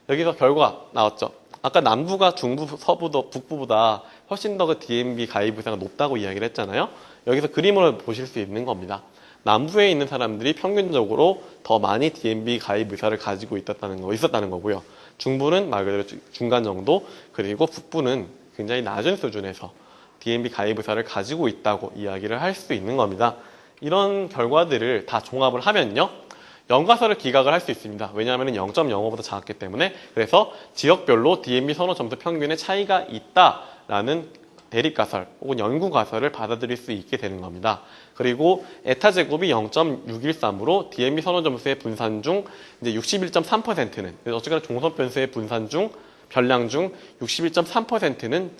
여기서 결과 나왔죠. 아까 남부가 중부, 북부보다 훨씬 더 그 DMB 가입 의사가 높다고 이야기를 했잖아요. 여기서 그림을 보실 수 있는 겁니다. 남부에 있는 사람들이 평균적으로 더 많이 DMB 가입 의사를 가지고 있었다는 거고요. 중부는 말 그대로 중간 정도, 그리고 북부는 굉장히 낮은 수준에서 DMB 가입 의사를 가지고 있다고 이야기를 할 수 있는 겁니다. 이런 결과들을 다 종합을 하면요. 연가설을 기각을 할 수 있습니다. 왜냐하면 0.05보다 작았기 때문에. 그래서 지역별로 DMB 선호 점수 평균의 차이가 있다라는 대립가설 혹은 연구가설을 받아들일 수 있게 되는 겁니다. 그리고 에타 제곱이 0.613으로 DMB 선호 점수의 분산 중 이제 61.3%는 어쨌거나 종속 변수의 분산 중 별량 중 61.3%는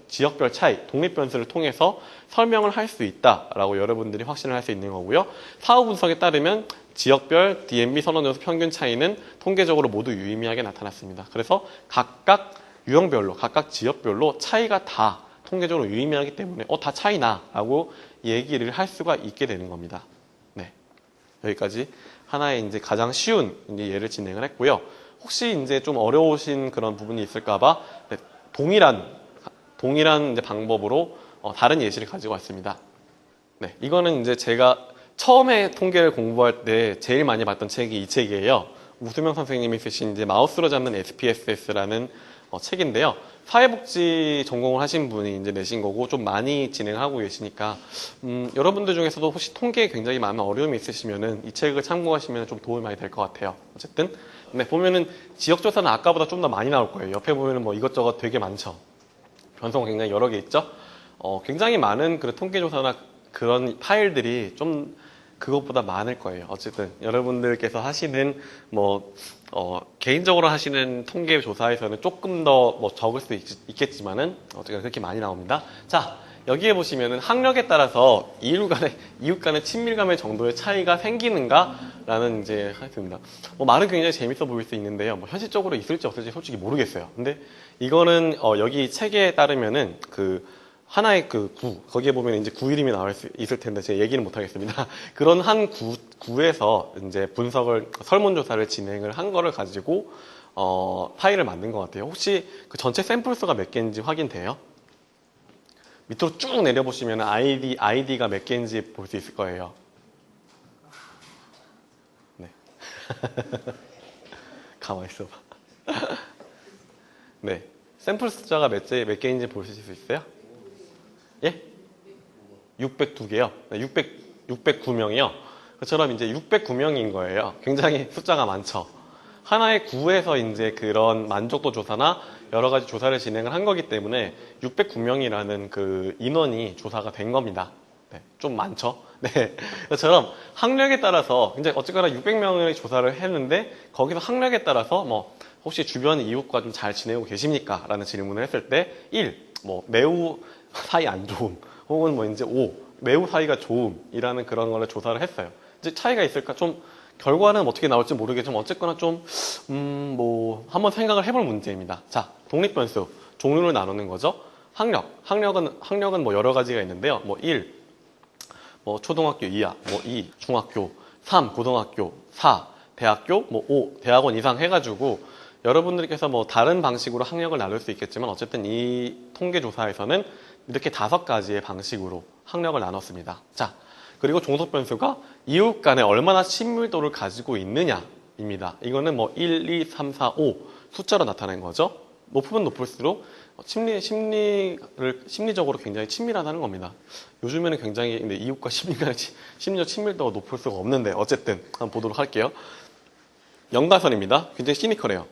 지역별 차이, 독립 변수를 통해서 설명을 할 수 있다라고 여러분들이 확신을 할 수 있는 거고요. 사후 분석에 따르면 지역별 DMB 선호 점수 평균 차이는 통계적으로 모두 유의미하게 나타났습니다. 그래서 각각 유형별로, 각각 지역별로 차이가 다 통계적으로 유의미하기 때문에 다 차이나 라고 얘기를 할 수가 있게 되는 겁니다. 네. 여기까지 하나의 이제 가장 쉬운 이제 예를 진행을 했고요. 혹시 이제 좀 어려우신 그런 부분이 있을까봐 네, 동일한 이제 방법으로 다른 예시를 가지고 왔습니다. 네. 이거는 이제 제가 처음에 통계를 공부할 때 제일 많이 봤던 책이 이 책이에요. 우수명 선생님이 쓰신 이제 마우스로 잡는 SPSS라는 책인데요. 사회복지 전공을 하신 분이 이제 내신 거고 좀 많이 진행하고 계시니까 여러분들 중에서도 혹시 통계에 굉장히 많은 어려움이 있으시면은 이 책을 참고하시면 좀 도움이 많이 될 것 같아요. 어쨌든 네, 보면은 지역조사는 아까보다 좀 더 많이 나올 거예요. 옆에 보면은 뭐 이것저것 되게 많죠. 변수가 굉장히 여러 개 있죠. 굉장히 많은 그 통계조사나 그런 파일들이 좀 그것보다 많을 거예요. 어쨌든 여러분들께서 하시는 개인적으로 하시는 통계 조사에서는 조금 더 적을 수도 있겠지만은 어쨌든 그렇게 많이 나옵니다. 자, 여기에 보시면은 학력에 따라서 이웃 간의 친밀감의 정도의 차이가 생기는가라는 이제 하였습니다. 말은 굉장히 재밌어 보일 수 있는데요. 현실적으로 있을지 없을지 솔직히 모르겠어요. 근데 이거는 여기 책에 따르면은 하나의 거기에 보면 이제 구 이름이 나올 수 있을 텐데 제가 얘기는 못 하겠습니다. 그런 한 구에서 이제 설문조사를 진행을 한 거를 가지고, 파일을 만든 것 같아요. 혹시 그 전체 샘플 수가 몇 개인지 확인돼요? 밑으로 쭉 내려보시면 아이디가 몇 개인지 볼 수 있을 거예요. 네. 가만히 있어봐. 네. 샘플 숫자가 몇 개인지 보실 수 있어요? 예? 602개요. 네, 609명이요. 그처럼 이제 609명인 거예요. 굉장히 숫자가 많죠. 하나의 구에서 이제 그런 만족도 조사나 여러 가지 조사를 진행을 한 거기 때문에 609명이라는 그 인원이 조사가 된 겁니다. 네, 좀 많죠. 네. 그처럼 학력에 따라서 이제 어쨌거나 600명의 조사를 했는데 거기서 학력에 따라서 혹시 주변 이웃과 좀 잘 지내고 계십니까? 라는 질문을 했을 때 1, 매우 사이 안 좋음, 혹은 이제 5, 매우 사이가 좋음이라는 그런 거를 조사를 했어요. 이제 차이가 있을까? 좀, 결과는 어떻게 나올지 모르겠지만, 어쨌거나 좀, 한번 생각을 해볼 문제입니다. 자, 독립변수, 종류를 나누는 거죠. 학력은 여러 가지가 있는데요. 1, 초등학교 이하, 2, 중학교, 3, 고등학교, 4, 대학교, 5, 대학원 이상 해가지고, 여러분들께서 다른 방식으로 학력을 나눌 수 있겠지만 어쨌든 이 통계조사에서는 이렇게 5가지의 방식으로 학력을 나눴습니다. 자, 그리고 종속 변수가 이웃 간에 얼마나 친밀도를 가지고 있느냐입니다. 이거는 1, 2, 3, 4, 5 숫자로 나타낸 거죠. 높으면 높을수록 심리적으로 굉장히 친밀하다는 겁니다. 요즘에는 굉장히 근데 이웃과 심리적 친밀도가 높을 수가 없는데 어쨌든 한번 보도록 할게요. 연가선입니다. 굉장히 시니컬해요.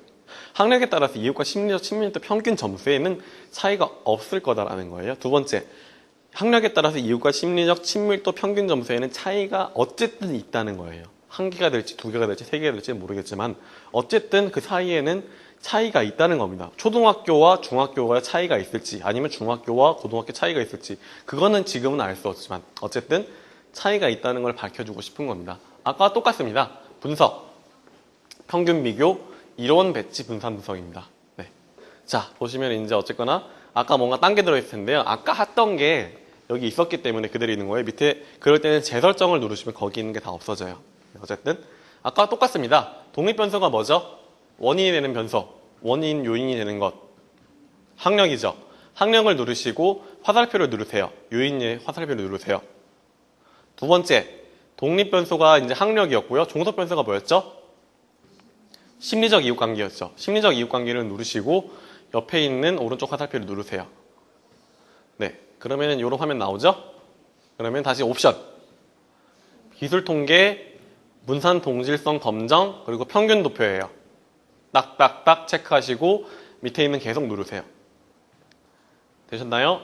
학력에 따라서 이웃과 심리적 친밀도 평균 점수에는 차이가 없을 거다라는 거예요. 두 번째, 학력에 따라서 이웃과 심리적 친밀도 평균 점수에는 차이가 어쨌든 있다는 거예요. 1개가 될지 2개가 될지 3개가 될지 모르겠지만 어쨌든 그 사이에는 차이가 있다는 겁니다. 초등학교와 중학교가 차이가 있을지 아니면 중학교와 고등학교 차이가 있을지 그거는 지금은 알 수 없지만 어쨌든 차이가 있다는 걸 밝혀주고 싶은 겁니다. 아까와 똑같습니다. 분석, 평균 비교, 이론 배치 분산 분석입니다. 네. 자, 보시면 이제 어쨌거나 아까 뭔가 딴 게 들어있을 텐데요. 아까 했던 게 여기 있었기 때문에 그대로 있는 거예요. 밑에 그럴 때는 재설정을 누르시면 거기 있는 게 다 없어져요. 어쨌든 아까와 똑같습니다. 독립변수가 뭐죠? 원인이 되는 변수, 원인 요인이 되는 것. 학력이죠. 학력을 누르시고 화살표를 누르세요. 요인의 화살표를 누르세요. 두 번째, 독립변수가 이제 학력이었고요. 종속변수가 뭐였죠? 심리적 이웃관계였죠. 심리적 이웃관계를 누르시고 옆에 있는 오른쪽 화살표를 누르세요. 네, 그러면 이런 화면 나오죠? 그러면 다시 옵션. 기술통계, 분산동질성 검정, 그리고 평균 도표예요. 딱딱딱 체크하시고 밑에 있는 계속 누르세요. 되셨나요?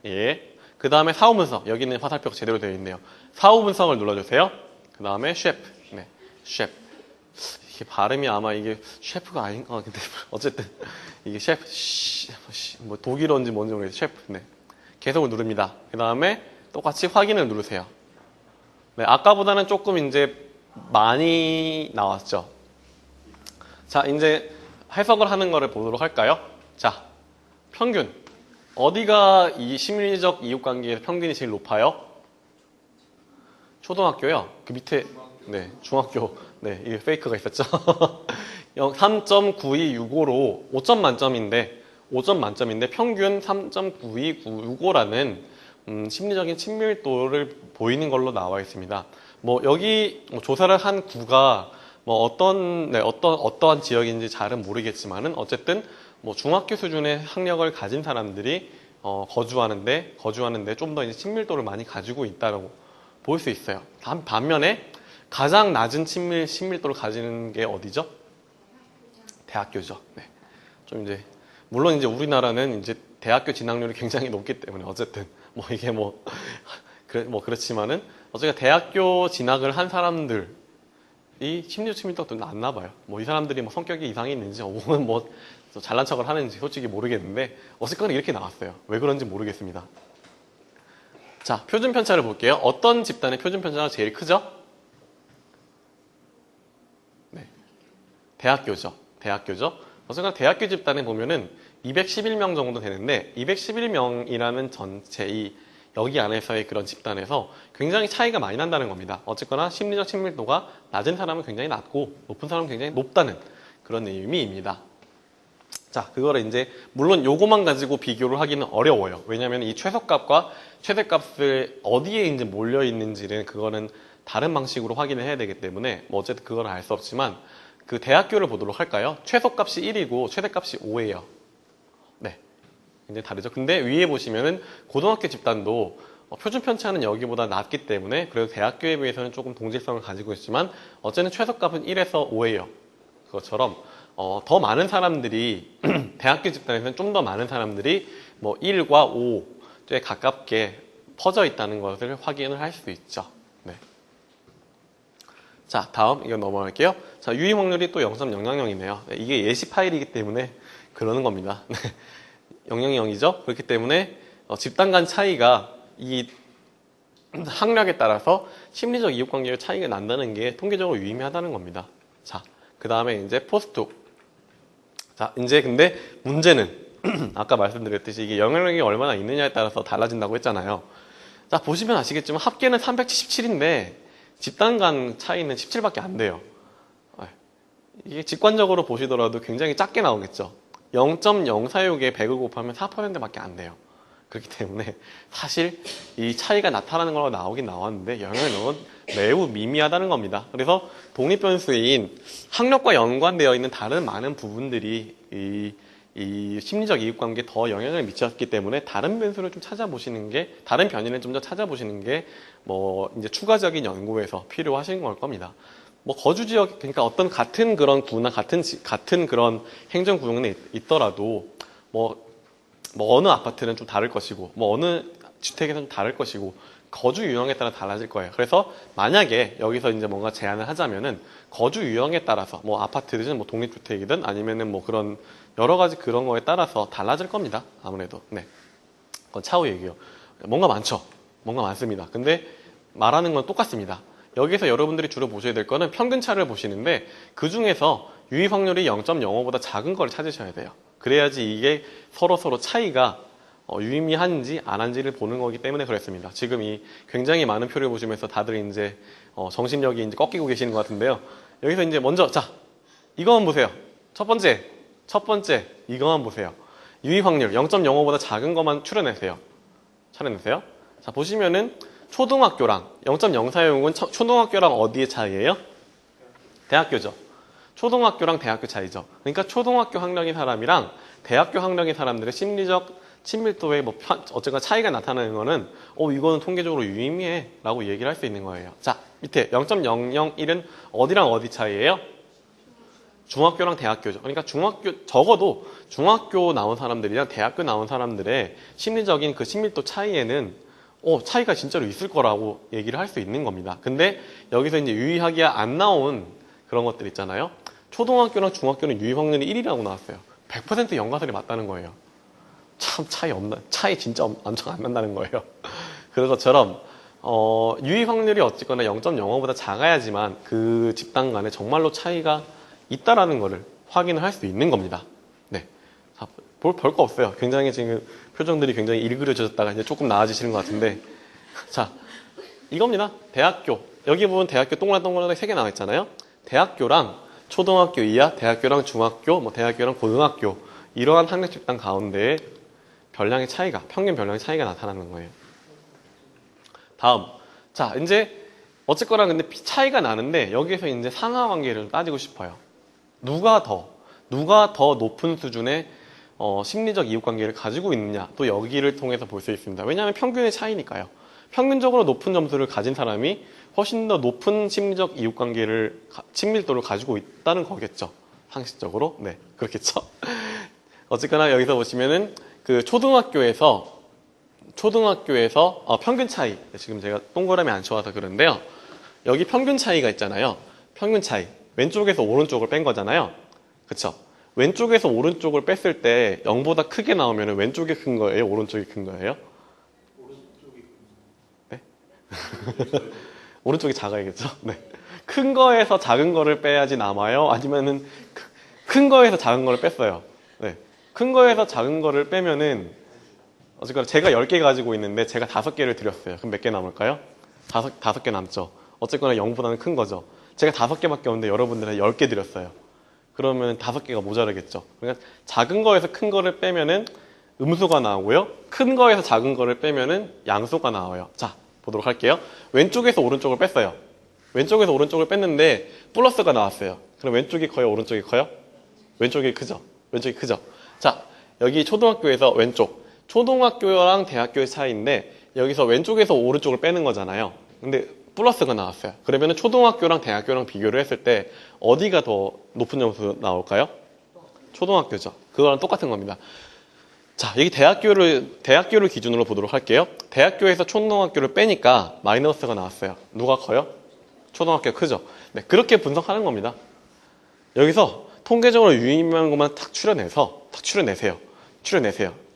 예. 그 다음에 사후 분석. 여기는 화살표가 제대로 되어 있네요. 사후 분석을 눌러주세요. 그 다음에 셰프. 네. 셰프. 이게 발음이 아마 이게 셰프가 아닌 것 같은데. 어쨌든. 이게 셰프. 뭐 독일어인지 뭔지 모르겠어요. 셰프. 네. 계속을 누릅니다. 그 다음에 똑같이 확인을 누르세요. 네. 아까보다는 조금 이제 많이 나왔죠. 자, 이제 해석을 하는 거를 보도록 할까요? 자, 평균. 어디가 이 심리적 이웃관계에서 평균이 제일 높아요? 초등학교요. 그 밑에, 네, 중학교. 네, 이게 페이크가 있었죠. 3.9265로 5점 만점인데, 5점 만점인데 평균 3.9265라는 심리적인 친밀도를 보이는 걸로 나와 있습니다. 뭐 여기 조사를 한 구가 뭐 어떠한 지역인지 잘은 모르겠지만은 어쨌든 뭐 중학교 수준의 학력을 가진 사람들이 거주하는데 좀 더 이제 친밀도를 많이 가지고 있다고 볼 수 있어요. 반면에 가장 낮은 친밀도를 가지는 게 어디죠? 대학교죠. 네. 좀 이제 물론 이제 우리나라는 이제 대학교 진학률이 굉장히 높기 때문에 어쨌든 뭐 이게 그렇지만은 어쨌든 대학교 진학을 한 사람들이 심리적 친밀도가 낮나 봐요. 뭐 이 사람들이 뭐 성격이 이상이 있는지 혹은 뭐 잘난 척을 하는지 솔직히 모르겠는데 어쨌거나 이렇게 나왔어요. 왜 그런지 모르겠습니다. 자, 표준 편차를 볼게요. 어떤 집단의 표준 편차가 제일 크죠? 네. 대학교죠. 어쨌거나 대학교 집단에 보면은 211명 정도 되는데 211명이라는 전체 여기 안에서의 그런 집단에서 굉장히 차이가 많이 난다는 겁니다. 어쨌거나 심리적 친밀도가 낮은 사람은 굉장히 낮고 높은 사람은 굉장히 높다는 그런 의미입니다. 자, 그거를 이제 물론 요거만 가지고 비교를 하기는 어려워요. 왜냐하면 이 최소값과 최대값을 어디에 이제 몰려 있는지는 그거는 다른 방식으로 확인을 해야 되기 때문에 뭐 어쨌든 그건 알 수 없지만 그 대학교를 보도록 할까요? 최소값이 1이고 최대값이 5예요. 네, 굉장히 다르죠. 근데 위에 보시면은 고등학교 집단도 표준 편차는 여기보다 낮기 때문에 그래도 대학교에 비해서는 조금 동질성을 가지고 있지만 어쨌든 최소값은 1에서 5예요. 그것처럼 더 많은 사람들이 대학교 집단에서는 좀 더 많은 사람들이 뭐 1과 5에 가깝게 퍼져 있다는 것을 확인을 할 수 있죠. 네. 자, 다음 이거 넘어갈게요. 자, 유의 확률이 또 0.000이네요. 네, 이게 예시 파일이기 때문에 그러는 겁니다. 000이죠. 그렇기 때문에 집단 간 차이가 이 학력에 따라서 심리적 이웃관계의 차이가 난다는 게 통계적으로 유의미하다는 겁니다. 자, 그 다음에 이제 포스트. 자, 이제 근데 문제는 아까 말씀드렸듯이 이게 영향력이 얼마나 있느냐에 따라서 달라진다고 했잖아요. 자, 보시면 아시겠지만 합계는 377인데 집단 간 차이는 17밖에 안 돼요. 이게 직관적으로 보시더라도 굉장히 작게 나오겠죠. 0.046에 100을 곱하면 4%밖에 안 돼요. 그렇기 때문에 사실 이 차이가 나타나는 걸로 나오긴 나왔는데 영향력은 매우 미미하다는 겁니다. 그래서 독립변수인 학력과 연관되어 있는 다른 많은 부분들이 이 심리적 이익관계에 더 영향을 미쳤기 때문에 다른 변수를 좀 찾아보시는 게, 다른 변이를 좀 더 찾아보시는 게 뭐 이제 추가적인 연구에서 필요하신 걸 겁니다. 뭐 거주 지역, 그러니까 어떤 같은 그런 구나 같은 그런 행정 구역에 있더라도 뭐 어느 아파트는 좀 다를 것이고 뭐 어느 주택에서는 좀 다를 것이고 거주 유형에 따라 달라질 거예요. 그래서 만약에 여기서 이제 뭔가 제안을 하자면은 거주 유형에 따라서 뭐 아파트든 뭐 독립주택이든 아니면은 뭐 그런 여러 가지 그런 거에 따라서 달라질 겁니다. 아무래도. 네. 그건 차후 얘기요. 뭔가 많죠. 뭔가 많습니다. 근데 말하는 건 똑같습니다. 여기서 여러분들이 주로 보셔야 될 거는 평균차를 보시는데 그 중에서 유입 확률이 0.05보다 작은 걸 찾으셔야 돼요. 그래야지 이게 서로 차이가 유의미한지 안 한지를 보는 거기 때문에 그랬습니다. 지금 이 굉장히 많은 표를 보시면서 다들 이제 정신력이 이제 꺾이고 계시는 것 같은데요. 여기서 이제 먼저 자 이거만 보세요. 첫 번째 이거만 보세요. 유입 확률 0.05보다 작은 것만 추려내세요. 자 보시면은 초등학교랑 0.046은 초등학교랑 어디의 차이예요? 대학교죠. 초등학교랑 대학교 차이죠. 그러니까 초등학교 학력인 사람이랑 대학교 학력인 사람들의 심리적 친밀도에 뭐 어쨌거나 차이가 나타나는 거는 이거는 통계적으로 유의미해 라고 얘기를 할 수 있는 거예요. 자 밑에 0.001은 어디랑 어디 차이예요? 중학교랑 대학교죠. 그러니까 적어도 중학교 나온 사람들이랑 대학교 나온 사람들의 심리적인 그 친밀도 차이에는 차이가 진짜로 있을 거라고 얘기를 할 수 있는 겁니다. 근데 여기서 이제 유의하기에 안 나온 그런 것들 있잖아요. 초등학교랑 중학교는 유의 확률이 1이라고 나왔어요. 100% 연가설이 맞다는 거예요. 참 차이 진짜 엄청 안 난다는 거예요. 그런 것처럼 유의 확률이 어쨌거나 0.05보다 작아야지만 그 집단 간에 정말로 차이가 있다라는 거를 확인을 할 수 있는 겁니다. 네. 자, 별거 없어요. 굉장히 지금 표정들이 굉장히 일그러졌다가 이제 조금 나아지시는 것 같은데. 자, 이겁니다. 대학교. 여기 보면 대학교 동그랗게 3개 나와 있잖아요. 대학교랑 초등학교 이하, 대학교랑 중학교, 대학교랑 고등학교. 이러한 학력 집단 가운데 별량의 차이가, 평균 별량의 차이가 나타나는 거예요. 다음. 자, 이제 어쨌거나 근데 차이가 나는데 여기에서 이제 상하 관계를 따지고 싶어요. 누가 더 높은 수준의 심리적 이웃 관계를 가지고 있느냐, 또 여기를 통해서 볼 수 있습니다. 왜냐하면 평균의 차이니까요. 평균적으로 높은 점수를 가진 사람이 훨씬 더 높은 심리적 이웃 관계를, 친밀도를 가지고 있다는 거겠죠. 상식적으로. 네, 그렇겠죠. 어쨌거나 여기서 보시면은 그 초등학교에서 평균 차이, 지금 제가 동그라미 안 쳐와서 그런데요. 여기 평균 차이가 있잖아요. 평균 차이. 왼쪽에서 오른쪽을 뺀 거잖아요. 그쵸? 왼쪽에서 오른쪽을 뺐을 때 0보다 크게 나오면 왼쪽이 큰 거예요? 오른쪽이 큰 거예요? 오른쪽이 네? 오른쪽이 작아야겠죠? 네. 큰 거에서 작은 거를 빼야지 남아요? 아니면은 큰 거에서 작은 거를 뺐어요? 네. 큰 거에서 작은 거를 빼면은 어쨌거나 제가 10개 가지고 있는데 제가 5개를 드렸어요. 그럼 몇 개 남을까요? 5개 남죠. 어쨌거나 0보다는 큰 거죠. 제가 5개밖에 없는데 여러분들은 10개 드렸어요. 그러면 5개가 모자라겠죠. 그러니까 작은 거에서 큰 거를 빼면은 음수가 나오고요. 큰 거에서 작은 거를 빼면은 양수가 나와요. 자, 보도록 할게요. 왼쪽에서 오른쪽을 뺐어요. 왼쪽에서 오른쪽을 뺐는데 플러스가 나왔어요. 그럼 왼쪽이 커요? 오른쪽이 커요? 왼쪽이 크죠? 왼쪽이 크죠? 자, 여기 초등학교에서 왼쪽. 초등학교랑 대학교의 차이인데 여기서 왼쪽에서 오른쪽을 빼는 거잖아요. 근데 플러스가 나왔어요. 그러면 초등학교랑 대학교랑 비교를 했을 때 어디가 더 높은 점수 나올까요? 초등학교죠. 그거랑 똑같은 겁니다. 자, 여기 대학교를 기준으로 보도록 할게요. 대학교에서 초등학교를 빼니까 마이너스가 나왔어요. 누가 커요? 초등학교가 크죠. 네, 그렇게 분석하는 겁니다. 여기서 통계적으로 유의미한 것만 탁 추려내세요.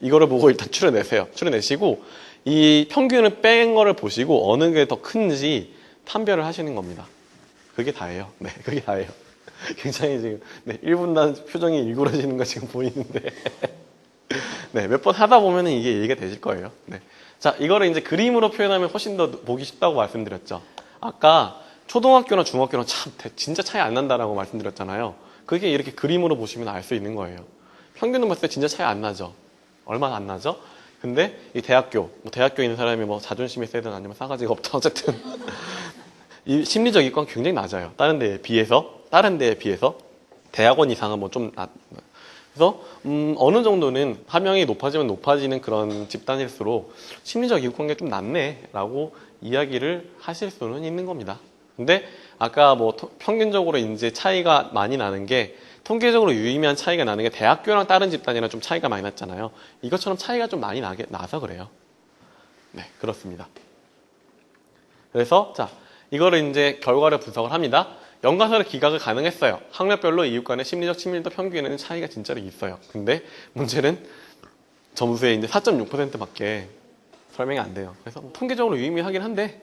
이거를 보고 일단 추려내시고 이 평균을 뺀 거를 보시고 어느 게 더 큰지 판별을 하시는 겁니다. 그게 다예요. 네, 그게 다예요. 굉장히 지금 1분간 표정이 일그러지는 거 지금 보이는데 네, 몇 번 하다 보면 이게 이해가 되실 거예요. 네. 자, 이거를 이제 그림으로 표현하면 훨씬 더 보기 쉽다고 말씀드렸죠. 아까 초등학교나 중학교는 진짜 차이 안 난다라고 말씀드렸잖아요. 그게 이렇게 그림으로 보시면 알 수 있는 거예요. 평균을 봤을 때 진짜 차이 안 나죠. 얼마나 안 나죠? 근데 이 대학교에 있는 사람이 자존심이 세든 아니면 싸가지가 없든 어쨌든 이 심리적 이과는 굉장히 낮아요. 다른 데에 비해서 대학원 이상은 좀 그래서 어느 정도는 함량이 높아지면 높아지는 그런 집단일수록 심리적 이웃 관계가 좀 낮네라고 이야기를 하실 수는 있는 겁니다. 근데 아까 평균적으로 이제 차이가 많이 나는 게 통계적으로 유의미한 차이가 나는 게 대학교랑 다른 집단이랑 좀 차이가 많이 났잖아요. 이것처럼 차이가 좀 많이 나서 그래요. 네, 그렇습니다. 그래서 자, 이거를 이제 결과를 분석을 합니다. 연가설의 기각을 가능했어요. 학력별로 이웃 간의 심리적 친밀도 평균에는 차이가 진짜로 있어요. 근데 문제는 점수의 이제 4.6%밖에 설명이 안 돼요. 그래서 통계적으로 유의미하긴 한데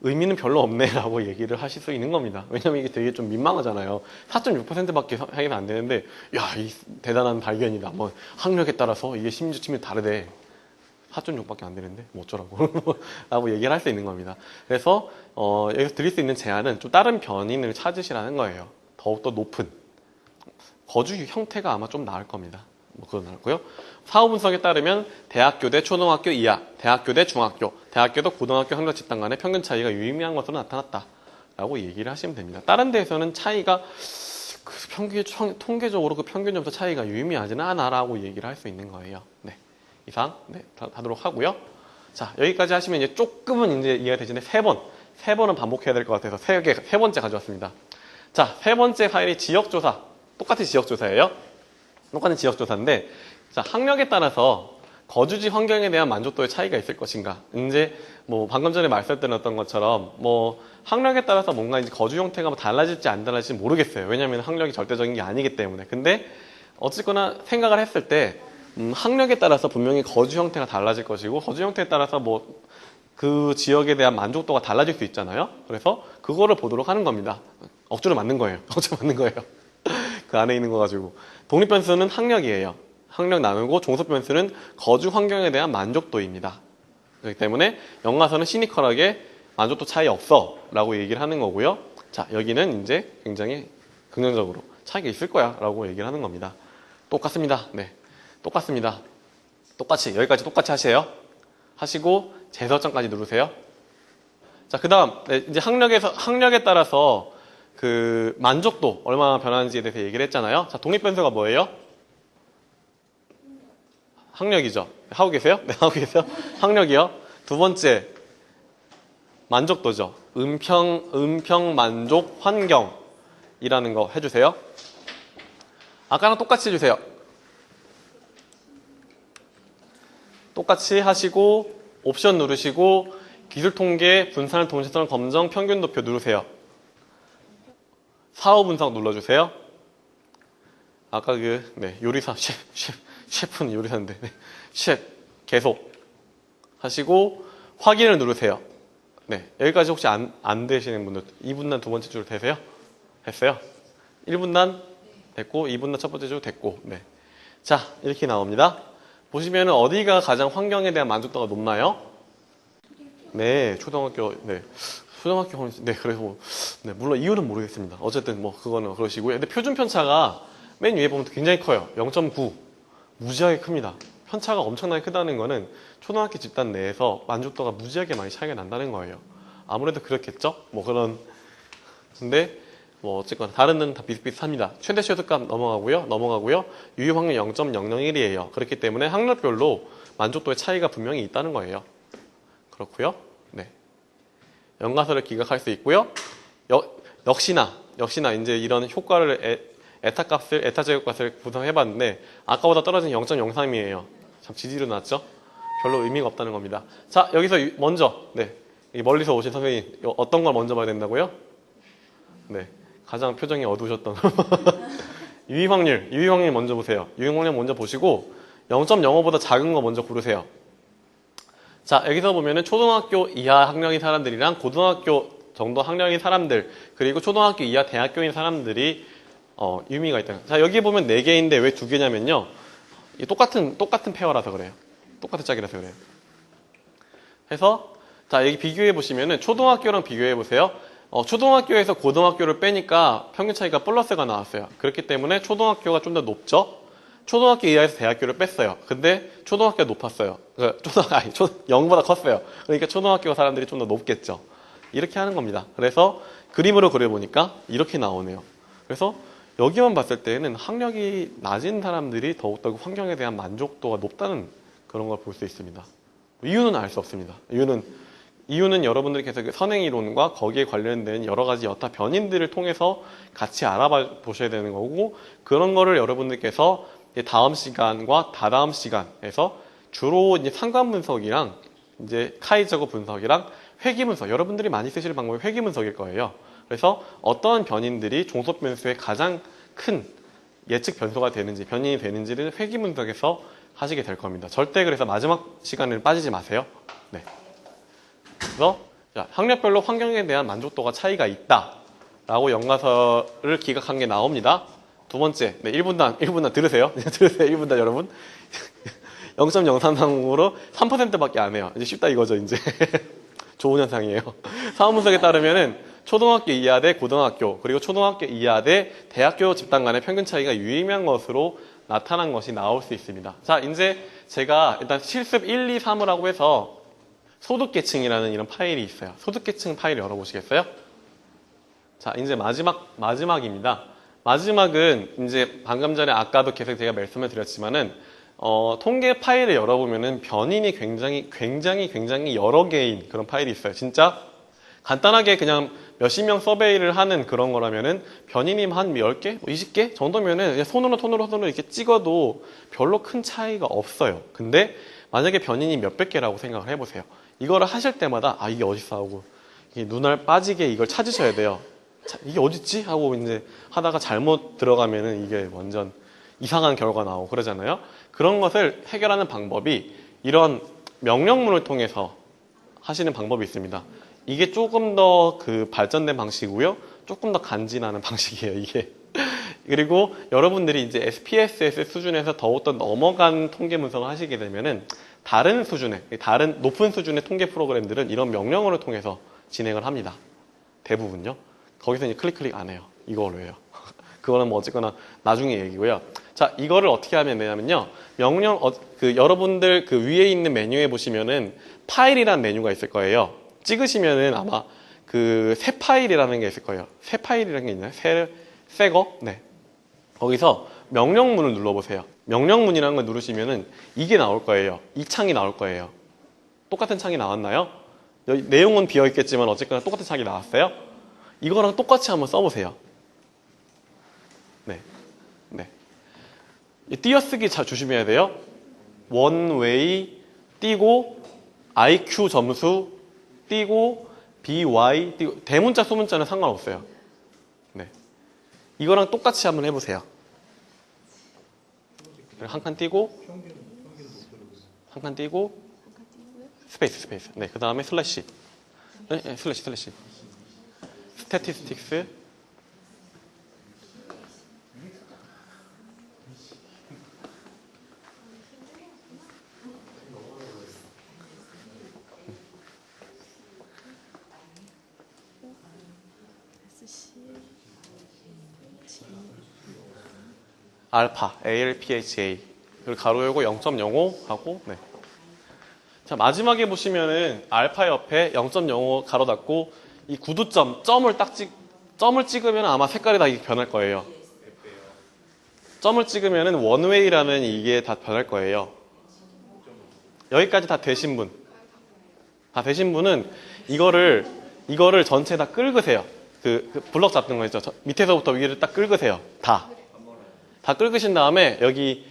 의미는 별로 없네라고 얘기를 하실 수 있는 겁니다. 왜냐면 이게 되게 좀 민망하잖아요. 4.6%밖에 하기는 안 되는데 이 대단한 발견이다. 학력에 따라서 이게 심리적 친밀 다르대. 4.6밖에 안 되는데 어쩌라고 라고 얘기를 할 수 있는 겁니다. 그래서 여기서 드릴 수 있는 제안은 좀 다른 변인을 찾으시라는 거예요. 더욱더 높은 거주 형태가 아마 좀 나을 겁니다. 그건 나왔고요. 사후 분석에 따르면 대학교 대 초등학교 이하, 대학교 대 중학교, 대학교 대 고등학교 학력 집단 간의 평균 차이가 유의미한 것으로 나타났다라고 얘기를 하시면 됩니다. 다른 데에서는 차이가 통계적으로 그 평균 점수 차이가 유의미하지는 않아라고 얘기를 할 수 있는 거예요. 네. 이상 하도록 하고요. 자, 여기까지 하시면 이제 조금은 이제 이해가 되시는데 세 번은 반복해야 될 것 같아서 세 번째 가져왔습니다. 자, 세 번째 파일이 지역조사. 똑같은 지역조사예요. 똑같은 지역조사인데, 자, 학력에 따라서 거주지 환경에 대한 만족도의 차이가 있을 것인가. 이제 뭐 방금 전에 말씀드렸던 것처럼 뭐 학력에 따라서 뭔가 이제 거주 형태가 뭐 달라질지 안 달라질지 모르겠어요. 왜냐하면 학력이 절대적인 게 아니기 때문에. 근데 어쨌거나 생각을 했을 때 학력에 따라서 분명히 거주 형태가 달라질 것이고 거주 형태에 따라서 뭐 그 지역에 대한 만족도가 달라질 수 있잖아요. 그래서 그거를 보도록 하는 겁니다. 억지로 만든 거예요. 억지로 만든 거예요. 그 안에 있는 거 가지고. 독립변수는 학력이에요. 학력 나누고 종속변수는 거주 환경에 대한 만족도입니다. 그렇기 때문에 영가서는 시니컬하게 만족도 차이 없어 라고 얘기를 하는 거고요. 자, 여기는 이제 굉장히 긍정적으로 차이가 있을 거야 라고 얘기를 하는 겁니다. 똑같습니다. 네, 똑같습니다. 똑같이 여기까지 똑같이 하세요. 하시고 재설정까지 누르세요. 자, 그 다음 이제 학력에 따라서 그 만족도 얼마나 변하는지에 대해서 얘기를 했잖아요. 자, 독립변수가 뭐예요? 학력이죠. 하고 계세요? 네, 하고 계세요. 학력이요. 두 번째 만족도죠. 음평 만족 환경이라는 거 해주세요. 아까랑 똑같이 해주세요. 똑같이 하시고 옵션 누르시고 기술 통계, 분산 동시성 검정, 평균 도표 누르세요. 사후 분석 눌러주세요. 아까 요리사 셰프는 요리사인데 셰프 계속 하시고 확인을 누르세요. 네, 여기까지 혹시 안 되시는 분들 2분단 두 번째 줄 되세요? 했어요? 1분단 됐고 2분단 첫 번째 줄 됐고. 네. 자, 이렇게 나옵니다. 보시면 어디가 가장 환경에 대한 만족도가 높나요? 네, 초등학교. 네, 그래서 물론 이유는 모르겠습니다. 어쨌든 뭐 그거는 그러시고요. 근데 표준 편차가 맨 위에 보면 굉장히 커요. 0.9. 무지하게 큽니다. 편차가 엄청나게 크다는 거는 초등학교 집단 내에서 만족도가 무지하게 많이 차이가 난다는 거예요. 아무래도 그렇겠죠? 뭐 그런. 근데 뭐 어쨌거나 다른 데는 다 비슷비슷합니다. 최대 최소값 넘어가고요. 유효 확률 0.001이에요. 그렇기 때문에 학력별로 만족도의 차이가 분명히 있다는 거예요. 그렇고요. 네. 연가설을 기각할 수 있고요. 역시나 이제 이런 효과를 에타 제곱값을 구성해봤는데 아까보다 떨어진 0.03이에요. 참 지지로 났죠? 별로 의미가 없다는 겁니다. 자, 여기서 먼저 멀리서 오신 선생님 어떤 걸 먼저 봐야 된다고요? 네, 가장 표정이 어두우셨던 유의 확률 먼저 보세요. 유의 확률 먼저 보시고 0.05보다 작은 거 먼저 고르세요. 자, 여기서 보면은 초등학교 이하 학력인 사람들이랑 고등학교 정도 학력인 사람들 그리고 초등학교 이하 대학교인 사람들이 의미가 있다. 자, 여기 보면 4개인데 왜 2개냐면요. 똑같은 페어라서 그래요. 똑같은 짝이라서 그래요. 해서 자, 여기 비교해 보시면은 초등학교랑 비교해 보세요. 초등학교에서 고등학교를 빼니까 평균 차이가 플러스가 나왔어요. 그렇기 때문에 초등학교가 좀 더 높죠. 초등학교 이하에서 대학교를 뺐어요. 근데 초등학교가 높았어요. 0보다 컸어요. 그러니까 초등학교 사람들이 좀 더 높겠죠. 이렇게 하는 겁니다. 그래서 그림으로 그려보니까 이렇게 나오네요. 그래서 여기만 봤을 때는 학력이 낮은 사람들이 더욱더 환경에 대한 만족도가 높다는 그런 걸 볼 수 있습니다. 이유는 알 수 없습니다. 이유는 여러분들께서 그 선행이론과 거기에 관련된 여러 가지 여타 변인들을 통해서 같이 알아봐 보셔야 되는 거고, 그런 거를 여러분들께서 다음 시간과 다다음 시간에서 주로 이제 상관 분석이랑 이제 카이저거 분석이랑 회귀 분석, 여러분들이 많이 쓰실 방법이 회귀 분석일 거예요. 그래서 어떠한 변인들이 종속 변수의 가장 큰 예측 변수가 되는지, 변인이 되는지를 회귀 분석에서 하시게 될 겁니다. 절대 그래서 마지막 시간을 빠지지 마세요. 네. 그래서 학력별로 환경에 대한 만족도가 차이가 있다라고 연가설을 기각한 게 나옵니다. 두 번째, 1분단 들으세요. 들으세요, 1분단 여러분. 0.033으로 3%밖에 안 해요. 이제 쉽다 이거죠, 이제. 좋은 현상이에요. 사후분석에 따르면은 초등학교 이하 대 고등학교, 그리고 초등학교 이하 대 대학교 집단 간의 평균 차이가 유의미한 것으로 나타난 것이 나올 수 있습니다. 자, 이제 제가 일단 실습 1, 2, 3을 하고 해서 소득계층이라는 이런 파일이 있어요. 소득계층 파일 열어보시겠어요? 자, 이제 마지막입니다. 마지막은 이제 방금 전에 아까도 계속 제가 말씀을 드렸지만은 통계 파일을 열어보면은 변인이 굉장히 여러 개인 그런 파일이 있어요. 진짜 간단하게 그냥 몇십 명 서베이를 하는 그런 거라면은 변이님 한 10개? 20개 정도면은 그냥 손으로 이렇게 찍어도 별로 큰 차이가 없어요. 근데 만약에 변이님 몇백 개라고 생각을 해보세요. 이거를 하실 때마다 아 이게 어딨어 하고 이게 눈알 빠지게 이걸 찾으셔야 돼요. 이게 어딨지? 하고 이제 하다가 잘못 들어가면은 이게 완전 이상한 결과가 나오고 그러잖아요. 그런 것을 해결하는 방법이 이런 명령문을 통해서 하시는 방법이 있습니다. 이게 조금 더 그 발전된 방식이고요. 조금 더 간지나는 방식이에요, 이게. 그리고 여러분들이 이제 SPSS 수준에서 더욱더 넘어간 통계 분석을 하시게 되면은 다른 수준의, 다른 높은 수준의 통계 프로그램들은 이런 명령어를 통해서 진행을 합니다. 대부분요. 거기서 이제 클릭 안 해요. 이걸로 해요. 그거는 뭐 어쨌거나 나중에 얘기고요. 자, 이거를 어떻게 하면 되냐면요. 여러분들 그 위에 있는 메뉴에 보시면은 파일이라는 메뉴가 있을 거예요. 찍으시면은 아마 그 새 파일이라는 게 있을 거예요. 새 파일이라는 게 있나요? 새 거? 네. 거기서 명령문을 눌러보세요. 명령문이라는 걸 누르시면은 이게 나올 거예요. 이 창이 나올 거예요. 똑같은 창이 나왔나요? 여기 내용은 비어 있겠지만 어쨌거나 똑같은 창이 나왔어요. 이거랑 똑같이 한번 써보세요. 네. 네. 띄어쓰기 잘 조심해야 돼요. 원웨이 띄고 IQ 점수 띄고 BY 띄고 대문자 소문자는 상관없어요. 네. 이거랑 똑같이 한번 해보세요. 한 칸 띄고 한 칸 띄고 스페이스. 네. 그 다음에 슬래시. 네, 슬래시. 스태티스틱스. 알파, ALPHA. 그리고 가로 열고 0.05 하고, 네. 자, 마지막에 보시면은 알파 옆에 0.05 가로 닫고 이 구두점, 점을 찍으면 아마 색깔이 다 변할 거예요. 점을 찍으면은 원웨이라는 이게 다 변할 거예요. 여기까지 다 되신 분. 다 되신 분은 이거를 전체 다 긁으세요. 그 블럭 잡는 거 있죠. 밑에서부터 위를 딱 긁으세요. 다 긁으신 다음에 여기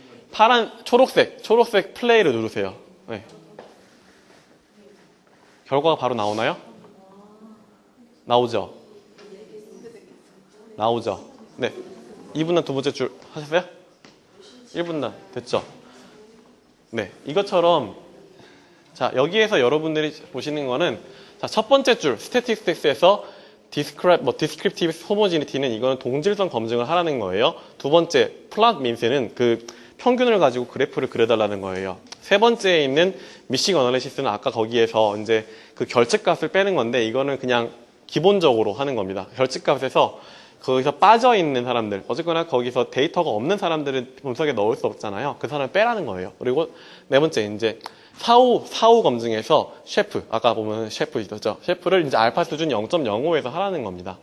초록색 플레이를 누르세요. 네. 결과가 바로 나오나요? 나오죠? 네. 2분단 두 번째 줄 하셨어요? 1분단 됐죠? 네. 이것처럼 자, 여기에서 여러분들이 보시는 거는 자, 첫 번째 줄 스태티스틱스에서 descriptive homogenity는 이거는 동질성 검증을 하라는 거예요. 두 번째 plot means는 그 평균을 가지고 그래프를 그려달라는 거예요. 세 번째에 있는 missing analysis는 아까 거기에서 이제 그 결측값을 빼는 건데 이거는 그냥 기본적으로 하는 겁니다. 결측값에서 거기서 빠져 있는 사람들, 어쨌거나 거기서 데이터가 없는 사람들은 분석에 넣을 수 없잖아요. 그 사람을 빼라는 거예요. 그리고 네 번째 이제 사후 검증에서 셰프, 아까 보면 셰프 있었죠. 셰프를 이제 알파 수준 0.05에서 하라는 겁니다.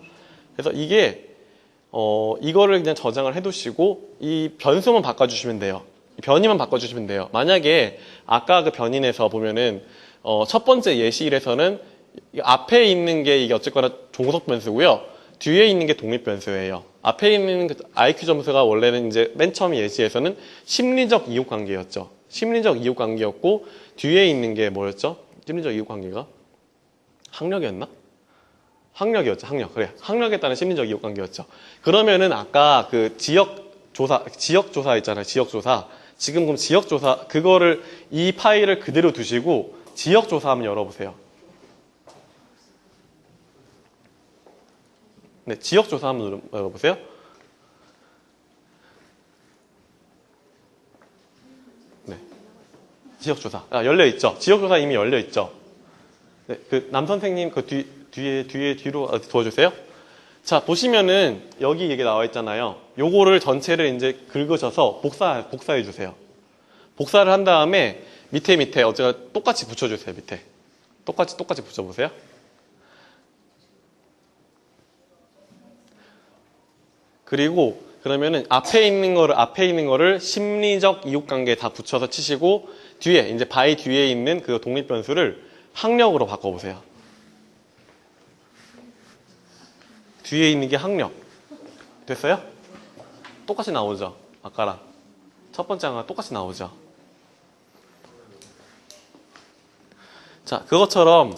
그래서 이거를 그냥 저장을 해두시고 이 변수만 바꿔주시면 돼요. 변이만 바꿔주시면 돼요. 만약에 아까 그 변인에서 보면은 첫 번째 예시일에서는 앞에 있는 게 이게 어쨌거나 종속 변수고요. 뒤에 있는 게 독립 변수예요. 앞에 있는 그 IQ 점수가 원래는 이제 맨 처음 예시에서는 심리적 이웃 관계였죠. 심리적 이웃 관계였고 뒤에 있는 게 뭐였죠? 심리적 이웃 관계가 학력이었나? 학력이었죠. 그래. 학력에 따른 심리적 이웃 관계였죠. 그러면은 아까 그 지역 조사 있잖아요. 지역 조사. 지금 그럼 지역 조사 그거를 이 파일을 그대로 두시고 지역 조사 한번 열어보세요. 네, 지역 조사 한번 열어보세요. 지역조사. 열려있죠? 지역조사 이미 열려있죠? 네, 그 남선생님 그 뒤로 도와주세요. 자, 보시면은 여기 이게 나와 있잖아요. 요거를 전체를 이제 긁으셔서 복사해 주세요. 복사를 한 다음에 밑에 어쨌거나 똑같이 붙여주세요. 밑에. 똑같이 붙여보세요. 그리고 그러면은 앞에 있는 거를 심리적 이웃관계에 다 붙여서 치시고 뒤에 이제 바이 뒤에 있는 그 독립변수를 학력으로 바꿔보세요. 뒤에 있는 게 학력. 됐어요? 똑같이 나오죠? 아까랑. 첫 번째 항과 똑같이 나오죠? 자, 그것처럼